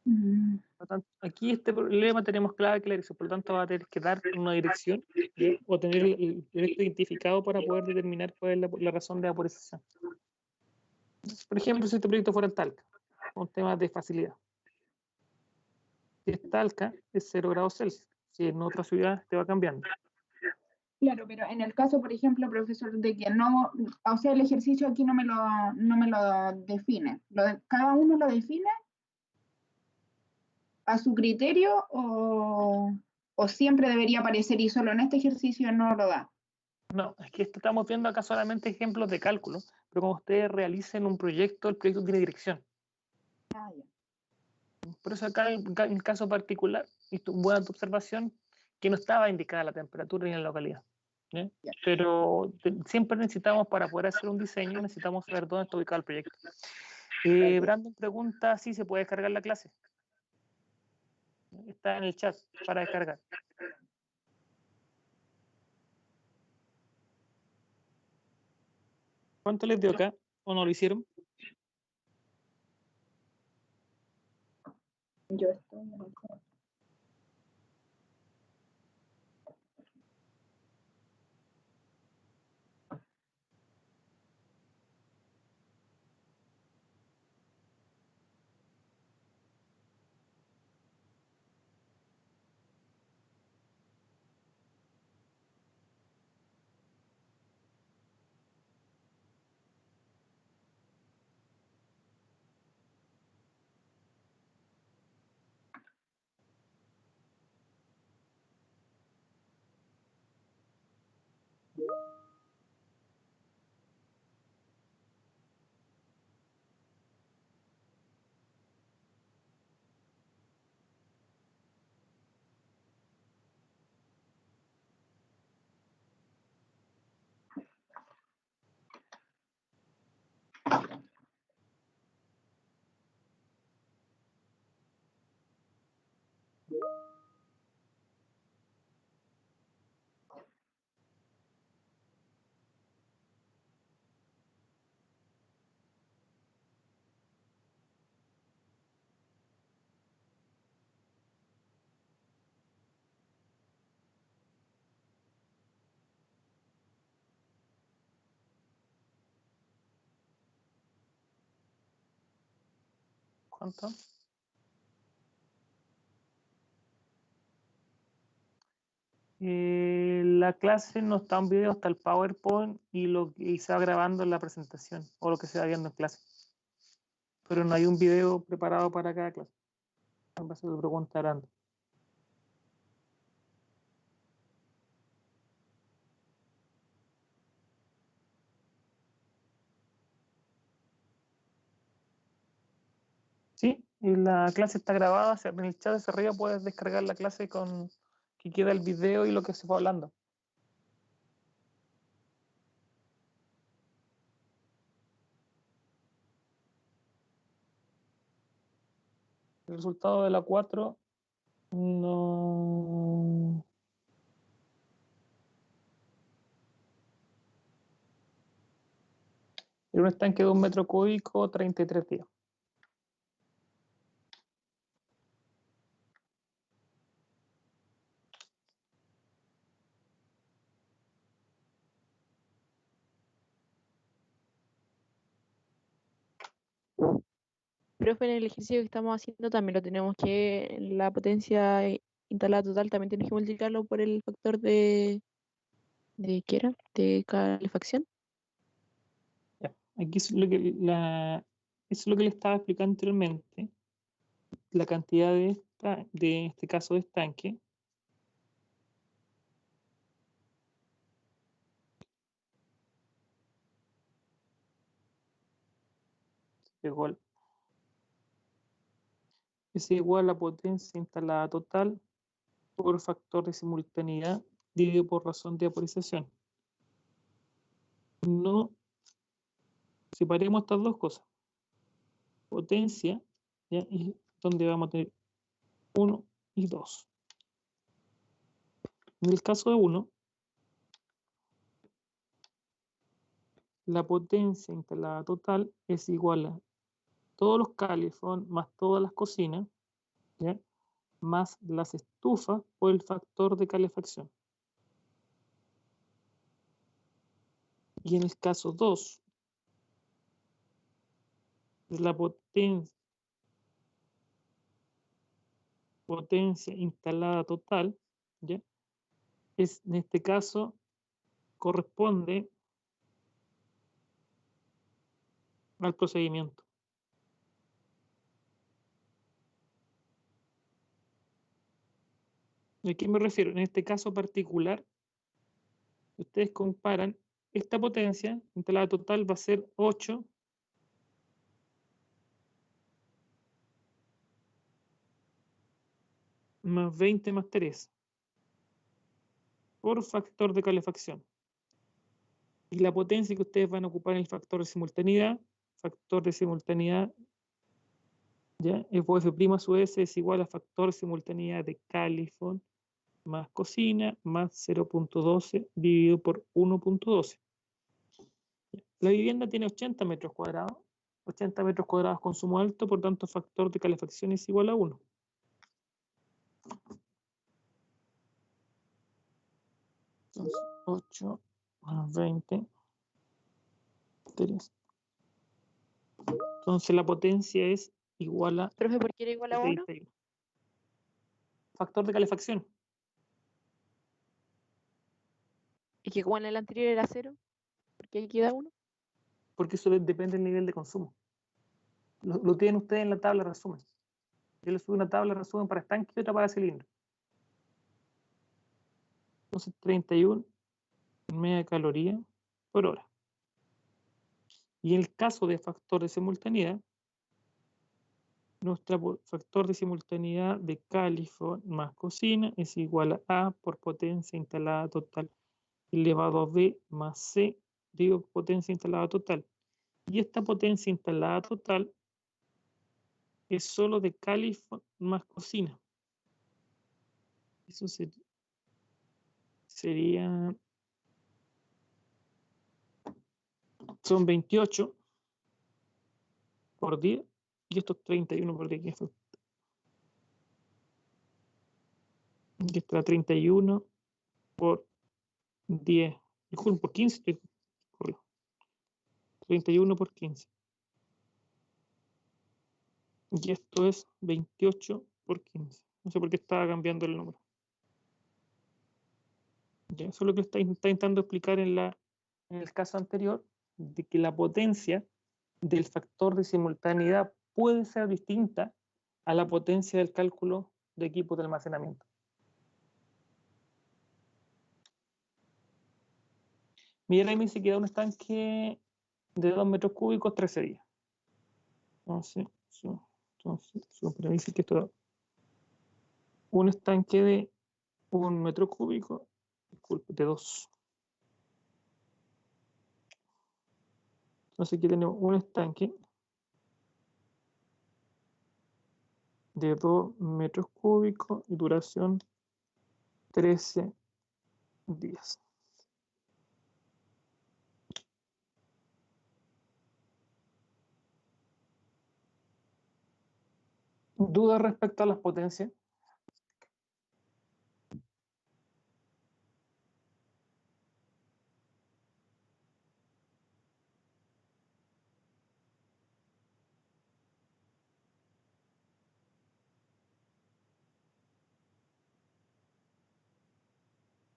Mm, Por lo tanto, aquí este problema tenemos clara que la dirección, por lo tanto va a tener que dar una dirección, ¿ya? O tener el proyecto identificado para poder determinar cuál es la razón de vaporización. Por ejemplo, si este proyecto fuera en Talca, un tema de facilidad. Si es Talca, es 0 grados Celsius. Si en otra ciudad, te va cambiando. claro, pero en el caso, por ejemplo, profesor, de que no, o sea, el ejercicio aquí no me lo define. ¿Cada uno lo define a su criterio o siempre debería aparecer y solo en este ejercicio no lo da? No, es que estamos viendo acá solamente ejemplos de cálculo, pero cuando ustedes realicen un proyecto, el proyecto tiene dirección. Ah, ya. Por eso acá en el caso particular, y buena tu observación, que no estaba indicada la temperatura ni la localidad. ¿Ya? Ya. Pero siempre necesitamos, para poder hacer un diseño, necesitamos saber dónde está ubicado el proyecto. Brandon pregunta si se puede descargar la clase. Está en el chat para descargar. ¿Cuánto les dio acá? ¿O no lo hicieron? Yo estoy en el chat. ¿Cuánto? La clase no está en video, está el PowerPoint y se va grabando en la presentación o lo que se va viendo en clase. Pero no hay un video preparado para cada clase. En base a tu pregunta, Aranda. Sí, y la clase está grabada, en el chat hacia arriba puedes descargar la clase con que queda el video y lo que se fue hablando. El resultado de la 4 no... Era un estanque de 1 metro cúbico, 33 días. Profe, en el ejercicio que estamos haciendo también lo tenemos que, la potencia instalada total, también tienes que multiplicarlo por el factor ¿qué era? De calefacción. Ya. Aquí es lo que es lo que le estaba explicando anteriormente. La cantidad de este caso de estanque igual, es igual a la potencia instalada total por factor de simultaneidad dividido por razón de vaporización. No separemos estas dos cosas. Potencia, ¿ya? Y donde vamos a tener 1 y 2. En el caso de 1, la potencia instalada total es igual a todos los calefón más todas las cocinas, ¿ya? Más las estufas por el factor de calefacción. Y en el caso 2, la potencia instalada total, ¿ya? Es, en este caso corresponde al procedimiento. ¿A qué me refiero? En este caso particular, ustedes comparan esta potencia instalada total va a ser 8 más 20 más 3 por factor de calefacción. Y la potencia que ustedes van a ocupar en el factor de simultaneidad, ¿ya? F' a su S es igual a factor de simultaneidad de calefón más cocina más 0.12 dividido por 1.12. La vivienda tiene 80 metros cuadrados. 80 metros cuadrados consumo alto, por tanto factor de calefacción es igual a 1. Entonces 8 más 20, 3. Entonces la potencia es igual a Profe, ¿por qué era igual a 1? 31. Factor de calefacción. Es que como en el anterior era 0, ¿por qué ahí queda 1? Porque eso depende del nivel de consumo. Lo tienen ustedes en la tabla de resumen. Yo les subo una tabla de resumen para estanque y otra para cilindro. Entonces 31 megacalorías por hora. Y en el caso de factor de simultaneidad, nuestro factor de simultaneidad de calefón más cocina es igual a por potencia instalada total elevado a B más C, digo potencia instalada total. Y esta potencia instalada total es solo de calefón más cocina. Eso sería... Son 28 por 10 y esto es 31 por 10. Aquí está 31 por 10. Disculpen, por 15 estoy corrido. 31 por 15. Y esto es 28 por 15. No sé por qué estaba cambiando el número. Ya, eso es lo que está intentando explicar en el caso anterior, de que la potencia del factor de simultaneidad puede ser distinta a la potencia del cálculo de equipos de almacenamiento. Mi RMI se queda un estanque de 2 metros cúbicos 13 días. Entonces pero dice que esto un estanque de 1 metro cúbico, disculpe, de 2. Entonces aquí tenemos un estanque de 2 metros cúbicos y duración 13 días. ¿Dudas respecto a las potencias?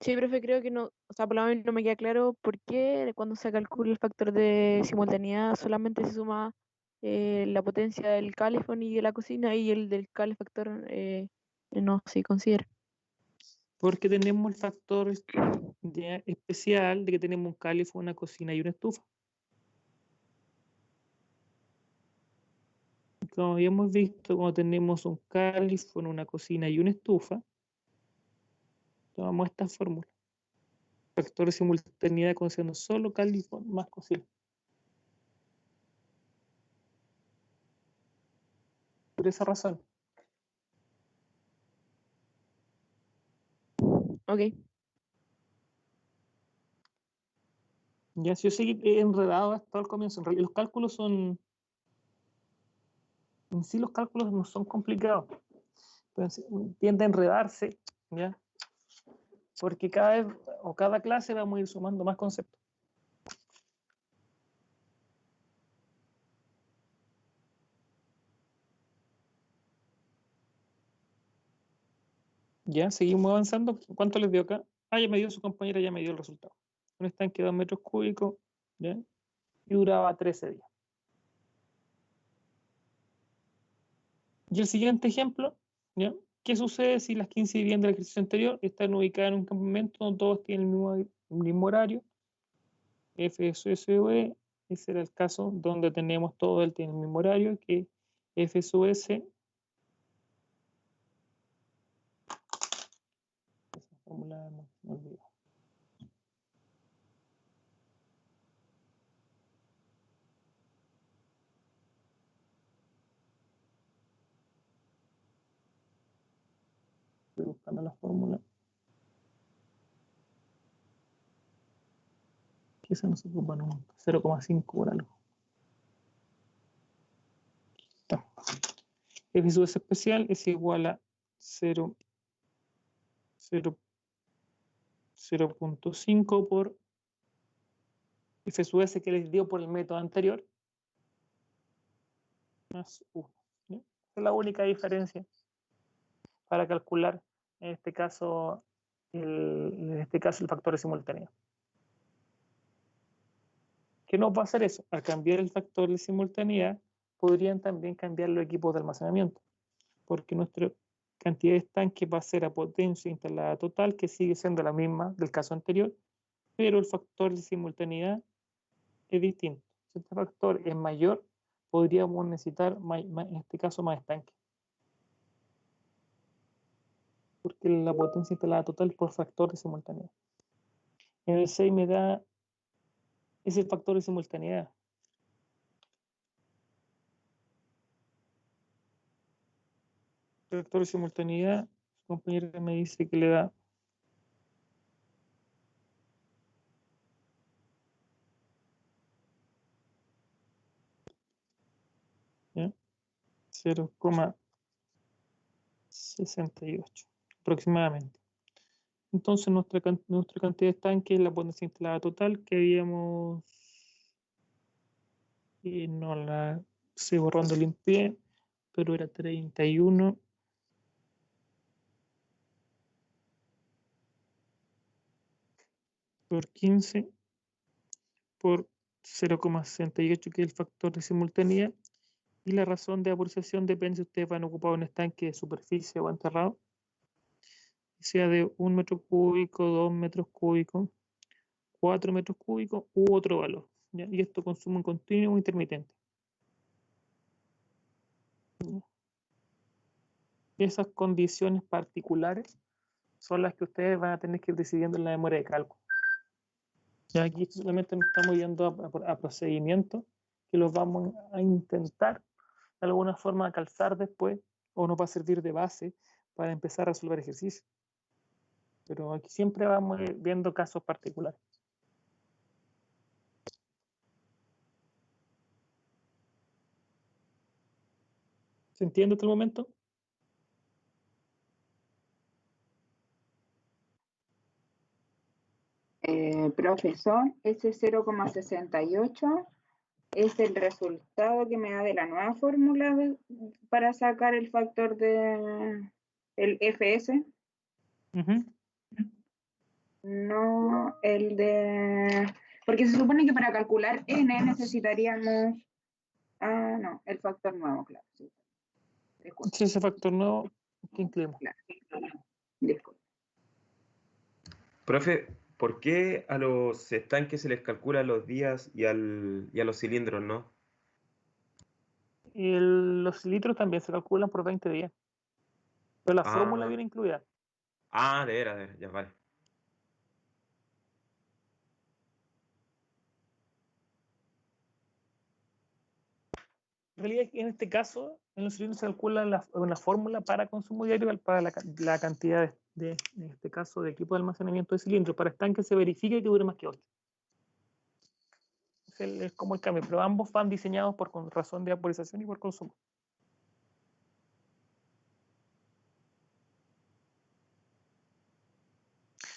Sí, profe, creo que no, o sea, por lo menos no me queda claro por qué cuando se calcula el factor de simultaneidad solamente se suma la potencia del calefón y de la cocina y el del calefactor no se considera. Porque tenemos el factor especial de que tenemos un calefón, una cocina y una estufa. Como habíamos visto, cuando tenemos un calefón, una cocina y una estufa, tomamos esta fórmula. Factor de simultaneidad considerando solo calefón más cocina. Por esa razón. Ok. Ya, si yo sé que he enredado hasta el comienzo. En realidad, los cálculos son. En sí, los cálculos no son complicados. Pero tiende a enredarse, ¿ya? Porque cada vez o cada clase vamos a ir sumando más conceptos. Ya, seguimos avanzando. ¿Cuánto les dio acá? Ah, ya me dio su compañera, ya me dio el resultado. Un estanque de 2 metros cúbicos, ¿ya? Y duraba 13 días. Y el siguiente ejemplo, ¿ya? ¿Qué sucede si las 15 viviendas del ejercicio anterior están ubicadas en un campamento donde todos tienen el mismo horario? FSUE, ese era el caso donde tenemos todo el mismo horario, que FSUS. Esa fórmula no me olvidó. Estoy buscando la fórmula. Que esa no se ocupa nunca. 0,5 por algo. Está. FSUS especial es igual a 0.5 por FSUS que les dio por el método anterior, más 1. Esa es la única diferencia para calcular, en este caso, el factor de simultaneidad. ¿Qué nos va a hacer eso? Al cambiar el factor de simultaneidad, podrían también cambiar los equipos de almacenamiento, porque nuestra cantidad de estanque va a ser a potencia instalada total, que sigue siendo la misma del caso anterior, pero el factor de simultaneidad es distinto. Si este factor es mayor, podríamos necesitar, en este caso, más estanque. Porque la potencia instalada total por factor de simultaneidad. En el 6 me da ese factor de simultaneidad. El factor de simultaneidad, su compañero me dice que le da 0,68 aproximadamente. Entonces nuestra cantidad de estanque es la potencia instalada total que habíamos, y no la sé borrando limpié, pero era 31 por 15 por 0,68, que es el factor de simultaneidad, y la razón de vaporización depende si ustedes van a ocupar un estanque de superficie o enterrado, sea de 1 metro cúbico, 2 metros cúbicos, 4 metros cúbicos u otro valor, ¿ya? Y esto consume un continuo o intermitente. ¿Ya? Esas condiciones particulares son las que ustedes van a tener que ir decidiendo en la memoria de cálculo. Ya aquí solamente nos estamos yendo a procedimientos que los vamos a intentar de alguna forma calzar después, o nos va a servir de base para empezar a resolver ejercicios. Pero aquí siempre vamos viendo casos particulares. ¿Se entiende hasta el momento? Profesor, ese 0,68 es el resultado que me da de la nueva fórmula para sacar el factor de el FS. No el de... Porque se supone que para calcular N necesitaríamos... Ah, no, el factor nuevo, claro. Sí. Sí, ese factor nuevo que incluimos. Claro. Disculpe. Profe, ¿por qué a los estanques se les calcula los días y a los cilindros no? Los litros también se calculan por 20 días. Pero la fórmula viene incluida. Ah, de veras, ya vale. En realidad, en este caso, en los cilindros se calcula una fórmula para consumo diario para la cantidad en este caso, de equipo de almacenamiento de cilindros. Para estanque se verifica que dure más que 8. es como el cambio, pero ambos van diseñados con razón de vaporización y por consumo.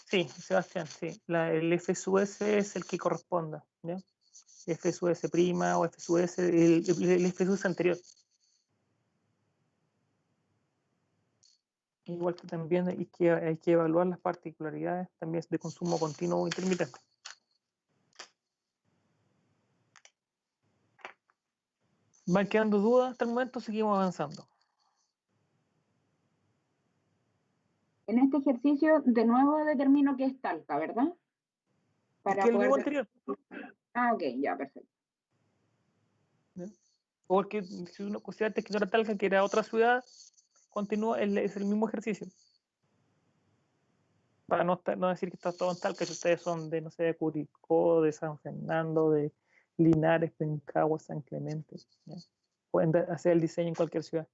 Sí, Sebastián, sí. El F sub S es el que corresponda, ¿ya? F sub S prima o F sub S, el F sub S anterior. Igual que también hay que evaluar las particularidades también de consumo continuo o intermitente. ¿Van quedando dudas hasta el momento? Seguimos avanzando. En este ejercicio, de nuevo determino que es talca, ¿verdad? Para Que el mismo poder... anterior. Ah, ok, ya, perfecto. Porque si uno considera que no era Talca, que era otra ciudad, continúa, es el mismo ejercicio. Para no decir que está todo en Talca, si ustedes son de, no sé, de Curicó, de San Fernando, de Linares, Pencagua, San Clemente, ¿ya? Pueden hacer el diseño en cualquier ciudad.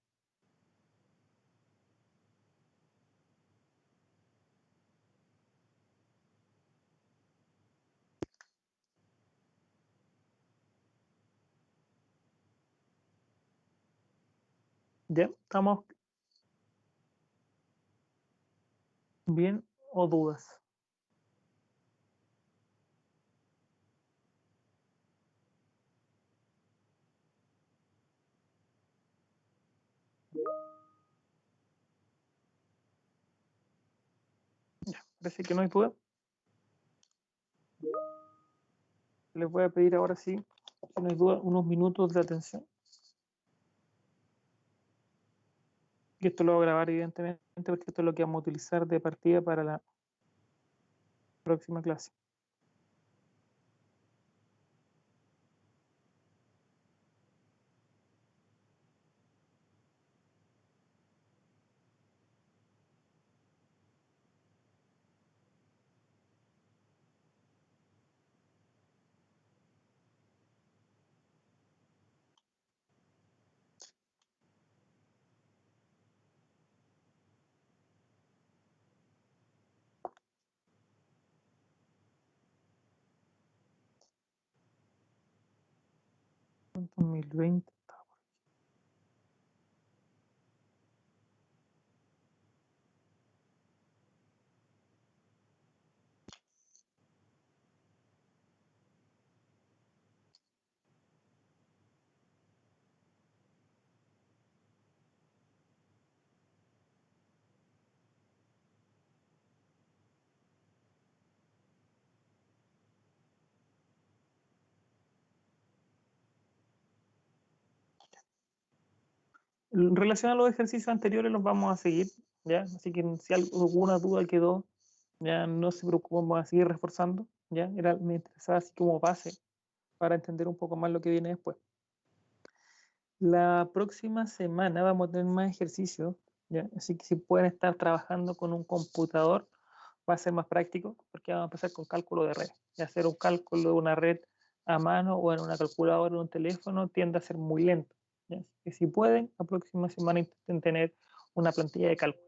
¿Ya? ¿Estamos bien o dudas? Ya, parece que no hay duda. Les voy a pedir ahora sí, si no hay duda, unos minutos de atención. Y esto lo voy a grabar evidentemente porque esto es lo que vamos a utilizar de partida para la próxima clase. En 2020. En relación a los ejercicios anteriores los vamos a seguir, ¿ya? Así que si alguna duda quedó, ya no se preocupen, vamos a seguir reforzando, ¿ya? Me interesaba así como base para entender un poco más lo que viene después. La próxima semana vamos a tener más ejercicios, ¿ya? Así que si pueden estar trabajando con un computador, va a ser más práctico, porque vamos a empezar con cálculo de red. Y hacer un cálculo de una red a mano o en una calculadora o un teléfono tiende a ser muy lento, ¿ya? Así que si pueden, la próxima semana intenten tener una plantilla de cálculo.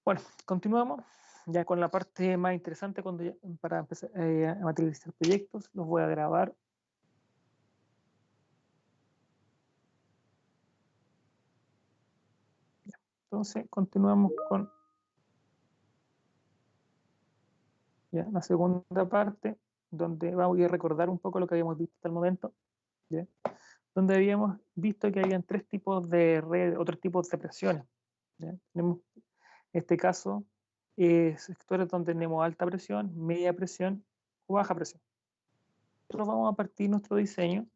Bueno, continuamos ya con la parte más interesante para empezar a materializar proyectos. Los voy a grabar. Entonces, continuamos con ya, la segunda parte, donde voy a recordar un poco lo que habíamos visto hasta el momento, ¿ya? Donde habíamos visto que habían tres tipos de redes, otros tipos de presiones, ¿ya? Tenemos, en este caso, sectores donde tenemos alta presión, media presión o baja presión. Nosotros vamos a partir nuestro diseño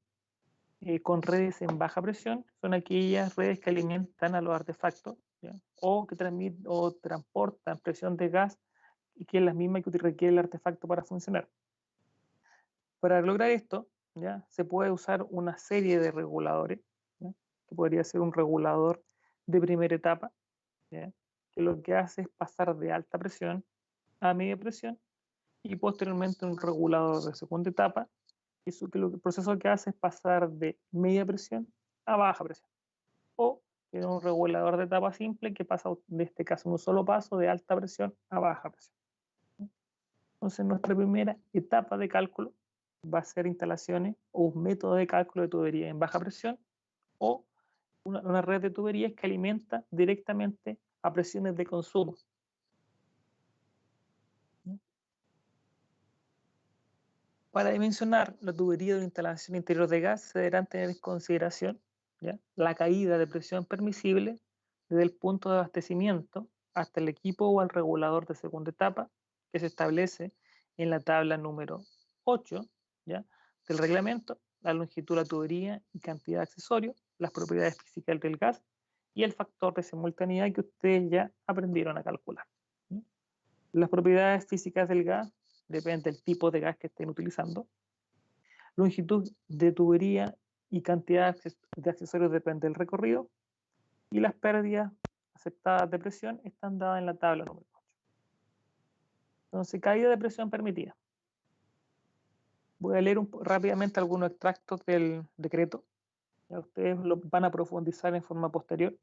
con redes en baja presión, son aquellas redes que alimentan a los artefactos, ¿ya? O que transmiten o transportan presión de gas y que es la misma que requiere el artefacto para funcionar. Para lograr esto, ¿ya? Se puede usar una serie de reguladores, ¿ya? Que podría ser un regulador de primera etapa, ¿ya? Que lo que hace es pasar de alta presión a media presión y posteriormente un regulador de segunda etapa, y el proceso que hace es pasar de media presión a baja presión. O tiene un regulador de etapa simple que pasa, en este caso, en un solo paso de alta presión a baja presión. Entonces, nuestra primera etapa de cálculo va a ser instalaciones o un método de cálculo de tubería en baja presión o una red de tuberías que alimenta directamente a presiones de consumo. Para dimensionar la tubería de una instalación interior de gas se deberán tener en consideración, ¿ya?, la caída de presión permisible desde el punto de abastecimiento hasta el equipo o al regulador de segunda etapa, que se establece en la tabla número 8, ¿ya?, del reglamento, la longitud de la tubería y cantidad de accesorios, las propiedades físicas del gas y el factor de simultaneidad que ustedes ya aprendieron a calcular. Las propiedades físicas del gas depende del tipo de gas que estén utilizando. Longitud de tubería y cantidad de accesorios depende del recorrido. Y las pérdidas aceptadas de presión están dadas en la tabla número 8. Entonces, caída de presión permitida. Voy a leer rápidamente algunos extractos del decreto. Ya ustedes lo van a profundizar en forma posterior.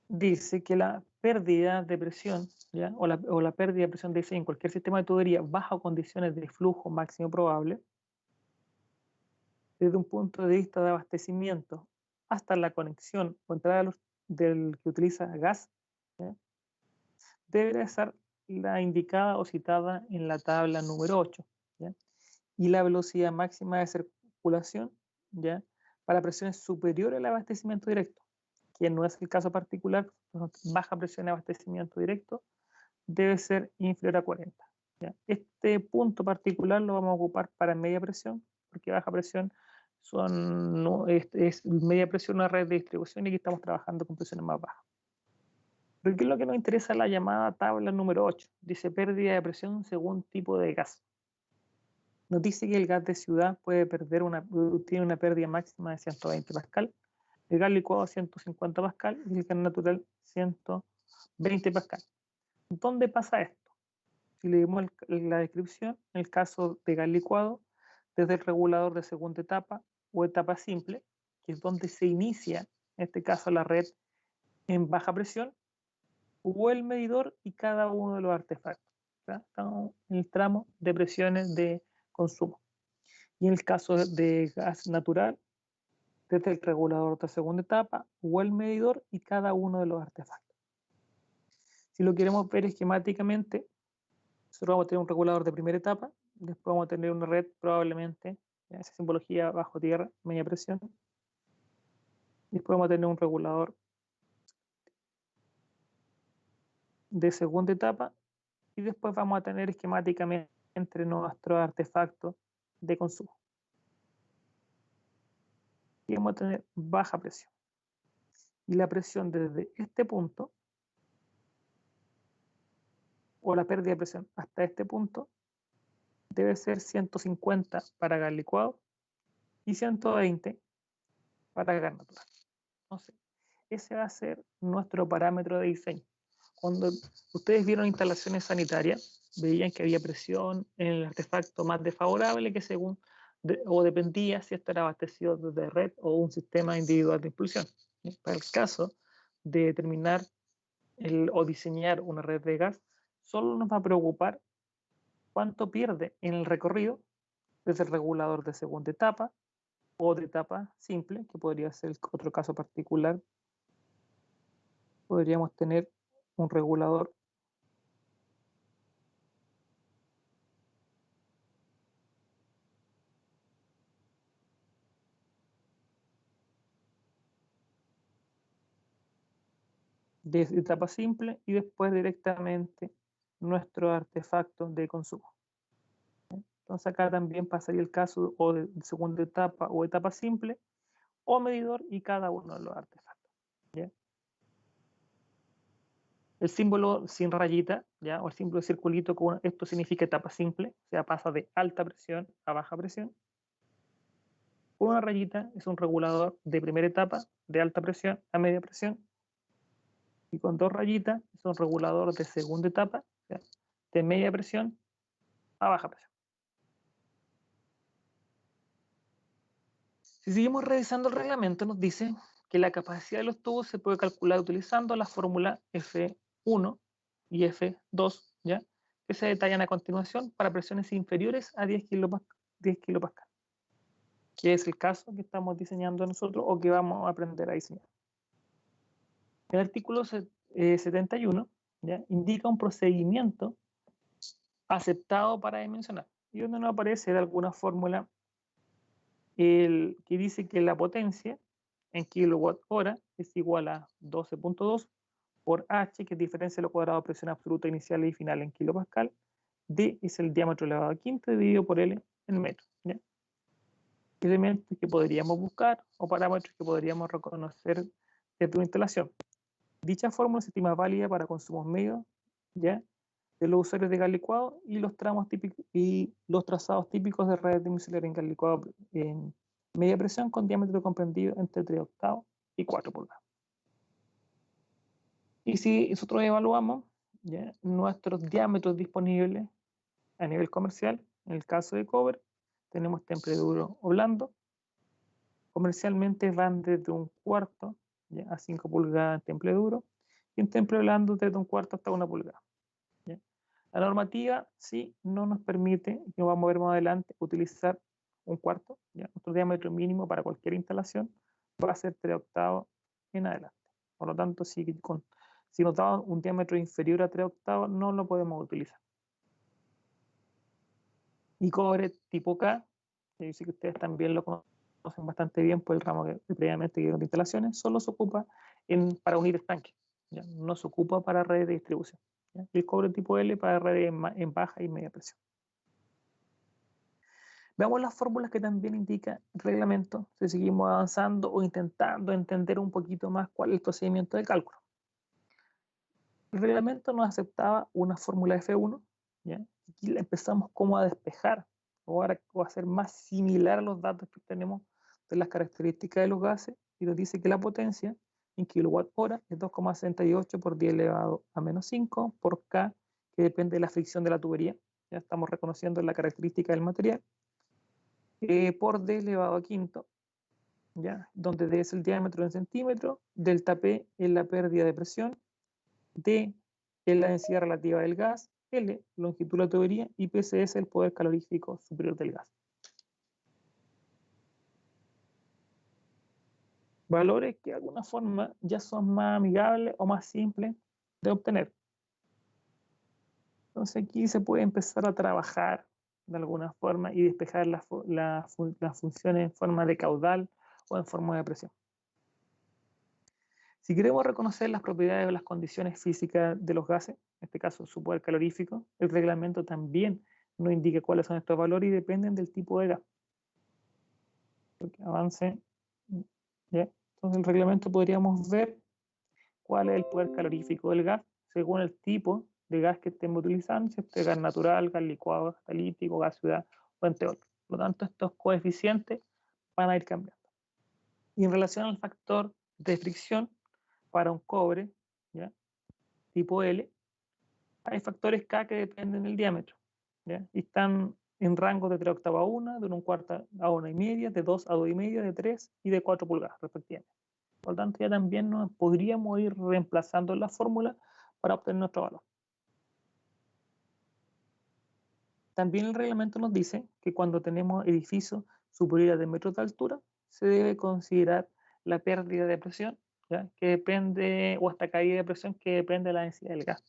Dice que la pérdida de presión, ¿ya?, o la pérdida de presión de diseño en cualquier sistema de tubería bajo condiciones de flujo máximo probable, desde un punto de vista de abastecimiento hasta la conexión o entrada del que utiliza gas, ¿ya?, debe ser la indicada o citada en la tabla número 8, ¿ya?, y la velocidad máxima de circulación, ¿ya?, para presiones superiores al abastecimiento directo, que no es el caso particular. Baja presión de abastecimiento directo debe ser inferior a 40. ¿Ya? Este punto particular lo vamos a ocupar para media presión, porque baja presión es media presión una red de distribución y aquí estamos trabajando con presiones más bajas. Pero ¿qué es lo que nos interesa? La llamada tabla número 8. Dice pérdida de presión según tipo de gas. Nos dice que el gas de ciudad tiene una pérdida máxima de 120 pascal, el gas licuado 150 pascal y el gas natural 120 pascal. ¿Dónde pasa esto? Si leemos la descripción, en el caso de gas licuado, desde el regulador de segunda etapa o etapa simple, que es donde se inicia, en este caso, la red en baja presión, o el medidor y cada uno de los artefactos. ¿Ya? Estamos en el tramo de presiones de consumo. Y en el caso de gas natural, desde el regulador de segunda etapa o el medidor y cada uno de los artefactos. Si lo queremos ver esquemáticamente, nosotros vamos a tener un regulador de primera etapa, después vamos a tener una red probablemente, esa simbología bajo tierra, media presión. Después vamos a tener un regulador de segunda etapa y después vamos a tener esquemáticamente entre nuestros artefactos de consumo. Y vamos a tener baja presión. Y la presión desde este punto, o la pérdida de presión hasta este punto, debe ser 150 para gas licuado y 120 para gas natural. Entonces, ese va a ser nuestro parámetro de diseño. Cuando ustedes vieron instalaciones sanitarias, veían que había presión en el artefacto más desfavorable que o dependía si esto era abastecido desde red o un sistema individual de impulsión. Para el caso de determinar o diseñar una red de gas, solo nos va a preocupar cuánto pierde en el recorrido desde el regulador de segunda etapa o de etapa simple, que podría ser otro caso particular. Podríamos tener un regulador de etapa simple y después directamente nuestro artefacto de consumo. Entonces acá también pasaría el caso o de segunda etapa o etapa simple o medidor y cada uno de los artefactos. ¿Ya? El símbolo sin rayita, ¿ya?, o el símbolo de circulito, esto significa etapa simple, o sea, pasa de alta presión a baja presión. Una rayita es un regulador de primera etapa, de alta presión a media presión. Y con dos rayitas es un regulador de segunda etapa, ¿ya?, de media presión a baja presión. Si seguimos revisando el reglamento, nos dice que la capacidad de los tubos se puede calcular utilizando la fórmula F1 y F2, ¿ya? Que se detallan a continuación para presiones inferiores a 10 kilopascal, que es el caso que estamos diseñando nosotros o que vamos a aprender a diseñar. El artículo 71, ¿ya? Indica un procedimiento aceptado para dimensionar, y donde nos aparece de alguna fórmula que dice que la potencia en kilowatt hora es igual a 12.2 por H, que es diferencia de lo cuadrado de presión absoluta inicial y final en kilopascal. D es el diámetro elevado a quinto dividido por L en metro, ¿ya? Elementos que podríamos buscar o parámetros que podríamos reconocer desde una instalación. Dicha fórmula se estima válida para consumos medios, ¿ya?, de los usuarios de gas licuado y los tramos típicos y los trazados típicos de redes de domiciliaria en gas licuado en media presión con diámetro comprendido entre 3 octavos y 4 pulgadas. Y si nosotros evaluamos, ¿ya?, nuestros diámetros disponibles a nivel comercial, en el caso de cobre, tenemos temple duro o blando. Comercialmente van desde 1/4, ¿ya?, a 5 pulgadas en temple duro, y en temple blando desde 1/4 hasta 1 pulgada. ¿Ya? La normativa sí no nos permite, que vamos a ver más adelante, utilizar 1/4, ¿ya? Nuestro diámetro mínimo para cualquier instalación va a ser 3 octavos en adelante. Por lo tanto, si nos da un diámetro inferior a 3 octavos, no lo podemos utilizar. Y cobre tipo K, yo sé que ustedes también lo conocen bastante bien por el ramo que previamente que de instalaciones, solo se ocupa para unir estanques, ¿ya? No se ocupa para redes de distribución, ¿ya? Y el cobre tipo L para redes en baja y media presión. Veamos las fórmulas que también indica el reglamento, si seguimos avanzando o intentando entender un poquito más cuál es el procedimiento de cálculo. El reglamento nos aceptaba una fórmula F1, ¿ya? Aquí la empezamos como a despejar o a hacer más similar a los datos que tenemos de las características de los gases, y nos dice que la potencia en kilowatt hora es 2,68 por 10 elevado a menos 5 por K, que depende de la fricción de la tubería. Ya estamos reconociendo la característica del material, por D elevado a quinto, ¿ya?, donde D es el diámetro en centímetros, delta P es la pérdida de presión, D es la densidad relativa del gas, L, longitud de la tubería, y PC es el poder calorífico superior del gas. Valores que de alguna forma ya son más amigables o más simples de obtener. Entonces aquí se puede empezar a trabajar de alguna forma y despejar las funciones en forma de caudal o en forma de presión. Si queremos reconocer las propiedades o las condiciones físicas de los gases, en este caso su poder calorífico, el reglamento también nos indica cuáles son estos valores y dependen del tipo de gas. Porque avance, ¿ya? Entonces el reglamento podríamos ver cuál es el poder calorífico del gas según el tipo de gas que estemos utilizando, si este es gas natural, gas licuado, gas catalítico, gas ciudad o entre otros. Por lo tanto, estos coeficientes van a ir cambiando. Y en relación al factor de fricción para un cobre, ¿ya?, tipo L, hay factores K que dependen del diámetro, ¿ya?, y están en rango de 3 octavos a 1, de 1/4 a 1,5, de 2 a 2,5, de 3 y de 4 pulgadas, respectivamente. Por lo tanto, ya también nos podríamos ir reemplazando la fórmula para obtener nuestro valor. También el reglamento nos dice que cuando tenemos edificios superiores a 10 metros de altura, se debe considerar la pérdida de presión, ¿ya?, que depende, o esta caída de presión que depende de la densidad del gas.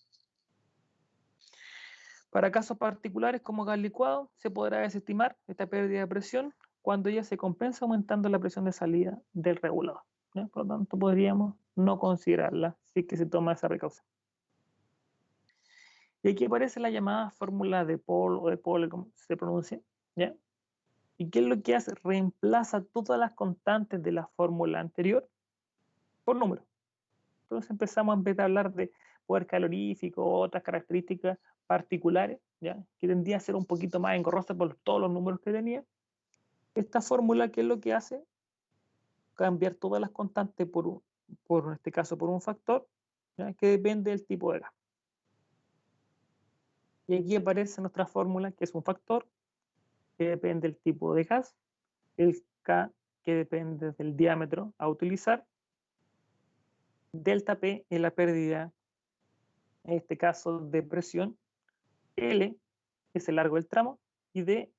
Para casos particulares como gas licuado, se podrá desestimar esta pérdida de presión cuando ella se compensa aumentando la presión de salida del regulador, ¿ya? Por lo tanto, podríamos no considerarla si es que se toma esa precaución. Y aquí aparece la llamada fórmula de Paul o de Paul, como se pronuncia, ¿ya? ¿Y qué es lo que hace? Reemplaza todas las constantes de la fórmula anterior por números. Entonces empezamos, en vez de hablar de poder calorífico o otras características particulares, ¿ya?, que tendría a ser un poquito más engorrosa por todos los números que tenía. Esta fórmula, ¿qué es lo que hace? Cambiar todas las constantes en este caso, por un factor, ¿ya?, que depende del tipo de gas. Y aquí aparece nuestra fórmula, que es un factor que depende del tipo de gas, el K que depende del diámetro a utilizar, delta P es la pérdida, en este caso, de presión, L es el largo del tramo y D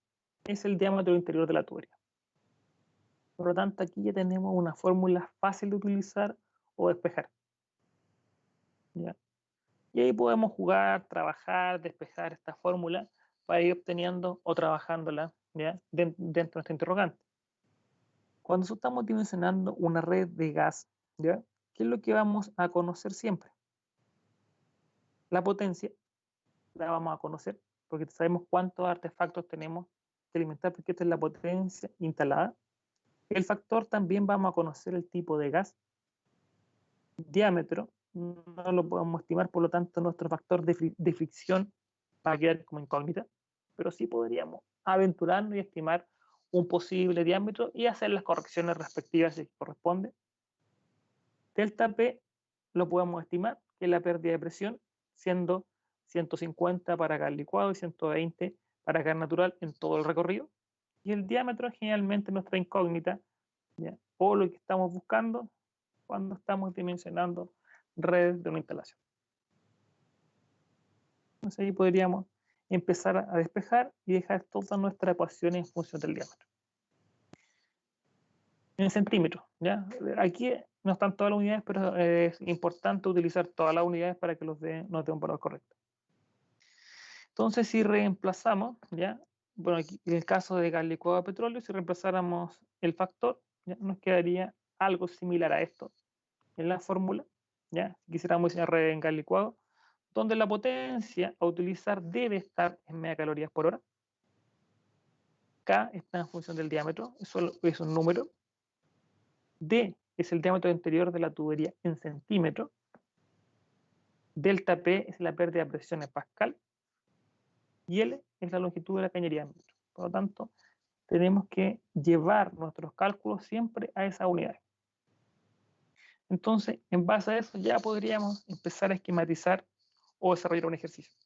es el diámetro interior de la tubería. Por lo tanto, aquí ya tenemos una fórmula fácil de utilizar o despejar. ¿Ya? Y ahí podemos jugar, trabajar, despejar esta fórmula para ir obteniendo o trabajándola, ¿ya? Dentro de nuestra interrogante. Cuando estamos dimensionando una red de gas, ¿ya? ¿Qué es lo que vamos a conocer siempre? La potencia la vamos a conocer porque sabemos cuántos artefactos tenemos que alimentar, porque esta es la potencia instalada. El factor también vamos a conocer el tipo de gas, diámetro, no lo podemos estimar, por lo tanto nuestro factor de fricción va a quedar como incógnita, pero sí podríamos aventurarnos y estimar un posible diámetro y hacer las correcciones respectivas si corresponde. Delta P lo podemos estimar, que es la pérdida de presión, siendo 150 para gas licuado y 120 para gas natural en todo el recorrido. Y el diámetro es generalmente nuestra incógnita, ¿ya? O lo que estamos buscando cuando estamos dimensionando redes de una instalación. Entonces ahí podríamos empezar a despejar y dejar todas nuestras ecuaciones en función del diámetro. En centímetros, ¿ya? Aquí no están todas las unidades, pero es importante utilizar todas las unidades para que nos dé un valor correcto. Entonces, si reemplazamos, ¿ya? Bueno, aquí en el caso de gas licuado de petróleo, si reemplazáramos el factor, ¿ya? Nos quedaría algo similar a esto en la fórmula, ¿ya? Si quisiéramos diseñar red en gas licuado, donde la potencia a utilizar debe estar en megacalorías por hora. K está en función del diámetro, eso es un número. D es el diámetro interior de la tubería en centímetros. Delta P es la pérdida de presión en pascal. Y L es la longitud de la cañería en metro. Por lo tanto, tenemos que llevar nuestros cálculos siempre a esa unidad. Entonces, en base a eso ya podríamos empezar a esquematizar o desarrollar un ejercicio.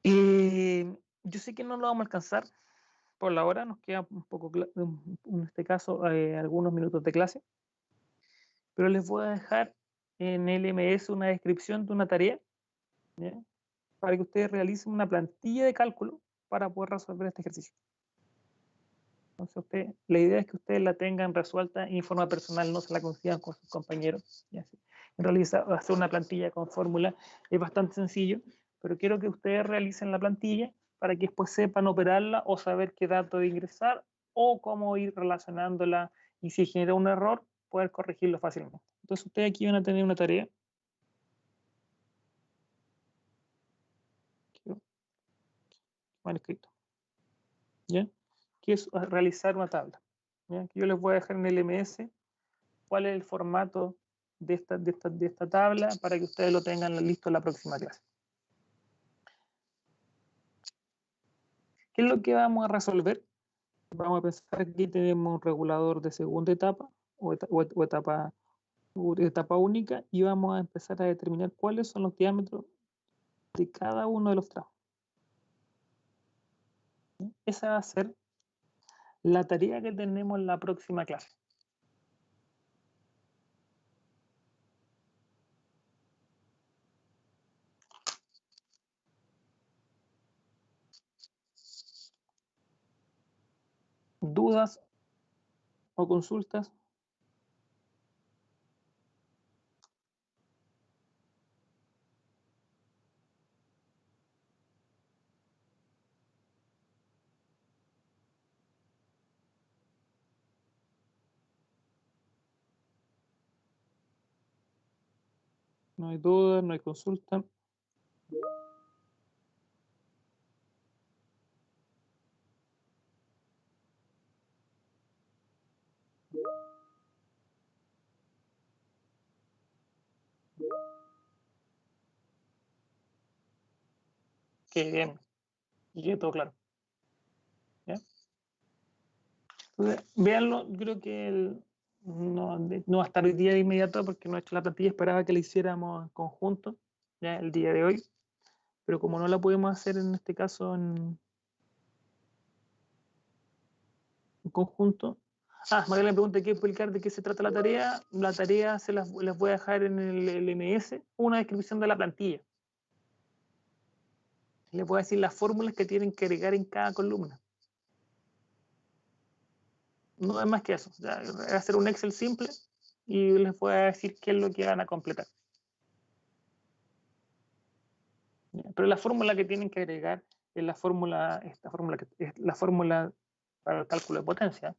Yo sé que no lo vamos a alcanzar por la hora, nos queda un poco, en este caso, algunos minutos de clase, pero les voy a dejar en LMS una descripción de una tarea, ¿ya? Para que ustedes realicen una plantilla de cálculo para poder resolver este ejercicio. Entonces, la idea es que ustedes la tengan resuelta en forma personal, no se la consigan con sus compañeros. ¿Ya? En realidad, hacer una plantilla con fórmula es bastante sencillo, pero quiero que ustedes realicen la plantilla para que después sepan operarla o saber qué dato ingresar o cómo ir relacionándola y si genera un error, poder corregirlo fácilmente. Entonces, ustedes aquí van a tener una tarea. Mal escrito. ¿Ya? Que es realizar una tabla. ¿Ya? Que yo les voy a dejar en el LMS cuál es el formato de esta tabla para que ustedes lo tengan listo en la próxima clase. ¿Qué es lo que vamos a resolver? Vamos a pensar que aquí tenemos un regulador de segunda etapa o etapa única y vamos a empezar a determinar cuáles son los diámetros de cada uno de los tramos. Esa va a ser la tarea que tenemos en la próxima clase. ¿Dudas o consultas? No hay dudas, no hay consulta. Qué bien. Y quede todo claro. ¿Ya? Entonces, véanlo, yo creo que no va a estar hoy día de inmediato porque no he hecho la plantilla, esperaba que la hiciéramos en conjunto, ya el día de hoy, pero como no la pudimos hacer en este caso en conjunto, Magdalena me pregunta, ¿qué explicar de qué se trata la tarea? La tarea les voy a dejar en el LMS una descripción de la plantilla. Les voy a decir las fórmulas que tienen que agregar en cada columna. No es más que eso. Ya, voy a hacer un Excel simple y les voy a decir qué es lo que van a completar. Pero la fórmula que tienen que agregar es la fórmula, esta fórmula que es la fórmula para el cálculo de potencia.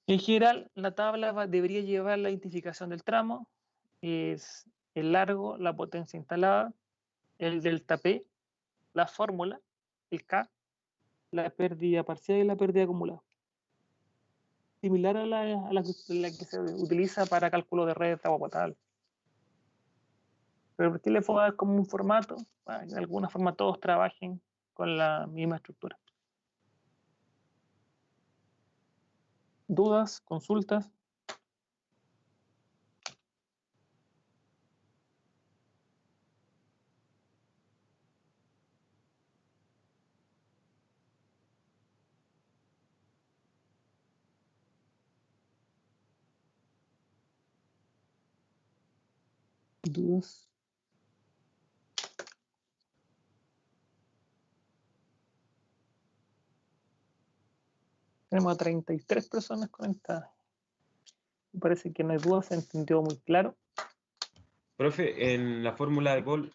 En general, la tabla debería llevar la identificación del tramo, es el largo, la potencia instalada, el delta P, la fórmula, el K, la pérdida parcial y la pérdida acumulada. Similar a la que se utiliza para cálculo de red de agua potable. Pero ¿por qué le puedo dar como un formato? Para que de alguna forma todos trabajen con la misma estructura. ¿Dudas? ¿Consultas? ¿Dudas? Tenemos a 33 personas conectadas. Me parece que no hay dudas, se entendió muy claro. Profe, en la fórmula de Paul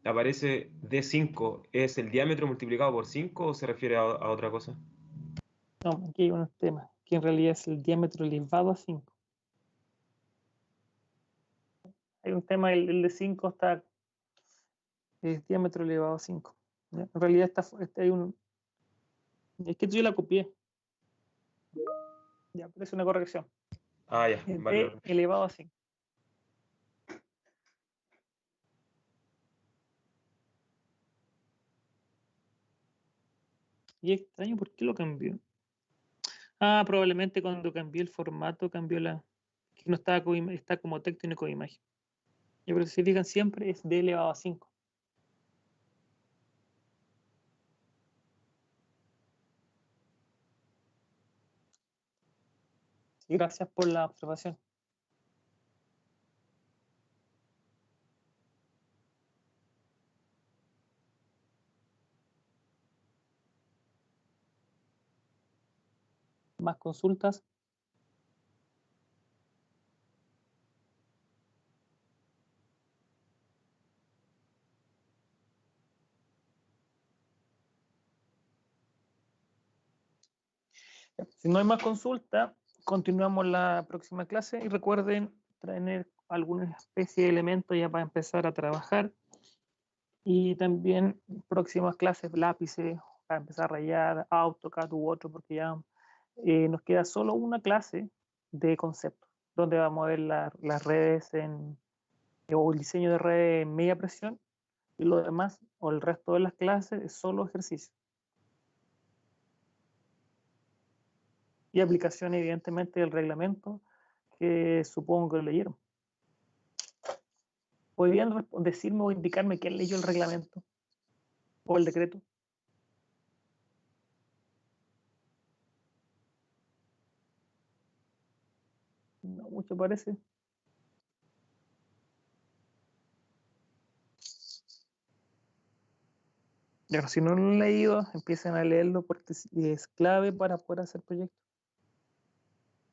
aparece D5. ¿Es el diámetro multiplicado por 5 o se refiere a otra cosa? No, aquí hay un tema, que en realidad es el diámetro elevado a 5. Hay un tema, el de 5 está, es diámetro elevado a 5. En realidad hay un... Es que yo la copié. Ya, pero es una corrección. Ah, ya, Es vale. D elevado a 5. Y es extraño, ¿por qué lo cambió? Probablemente cuando cambió el formato, cambió la... que no estaba está como texto y no como imagen. Ya, pero si se fijan siempre es D elevado a 5. Sí, gracias por la observación. ¿Más consultas? Si no hay más consulta, continuamos la próxima clase y recuerden traer alguna especie de elemento ya para empezar a trabajar y también próximas clases, lápices para empezar a rayar, AutoCAD u otro, porque ya nos queda solo una clase de conceptos, donde vamos a ver las redes o el diseño de redes en media presión y lo demás o el resto de las clases es solo ejercicio. Y aplicación evidentemente del reglamento que supongo que leyeron. ¿Podrían decirme o indicarme quién leyó el reglamento o el decreto? No mucho parece. Pero si no lo han leído, empiecen a leerlo porque es clave para poder hacer proyectos.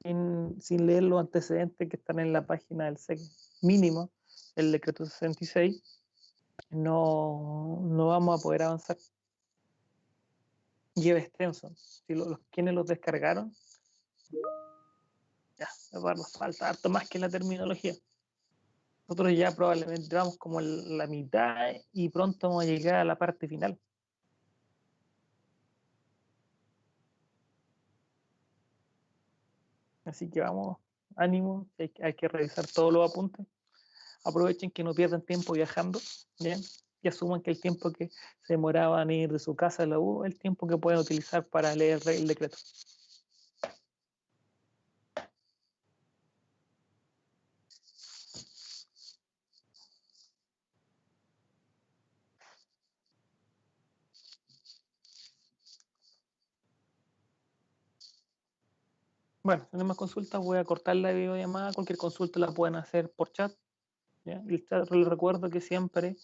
Sin leer los antecedentes que están en la página del SEC mínimo, el decreto 66, no vamos a poder avanzar. Lleva extenso. Si quienes los descargaron, ya, nos falta harto más que la terminología. Nosotros ya probablemente vamos como la mitad y pronto vamos a llegar a la parte final. Así que vamos, ánimo, hay que revisar todos los apuntes. Aprovechen que no pierdan tiempo viajando, ¿bien? Y asuman que el tiempo que se demoraban en ir de su casa a la U es el tiempo que pueden utilizar para leer el decreto. Bueno, si no hay más consultas, voy a cortar la videollamada. Cualquier consulta la pueden hacer por chat. ¿Ya? El chat, les recuerdo que siempre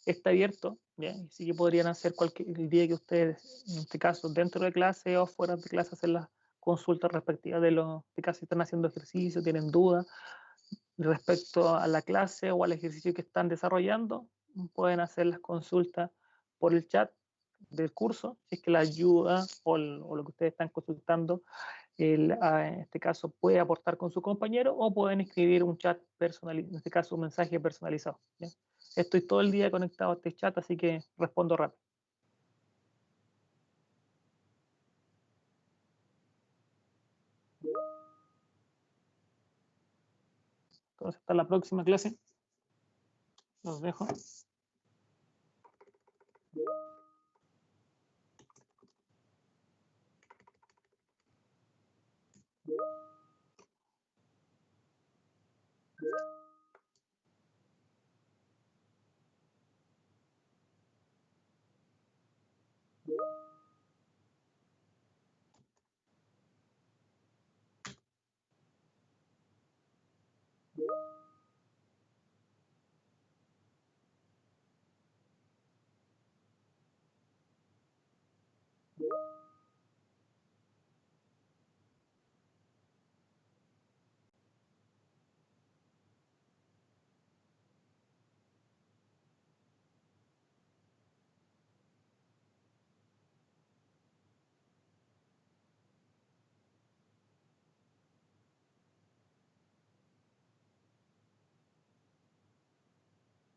está abierto, ¿ya? Así que podrían hacer el día que ustedes, en este caso, dentro de clase o fuera de clase, hacer las consultas respectivas de los que si están haciendo ejercicio, tienen dudas respecto a la clase o al ejercicio que están desarrollando, pueden hacer las consultas por el chat del curso, si es que la ayuda o lo que ustedes están consultando en este caso puede aportar con su compañero, o pueden escribir un chat personalizado, en este caso un mensaje personalizado, ¿ya? Estoy todo el día conectado a este chat, así que respondo rápido. Entonces, hasta la próxima clase. Los dejo.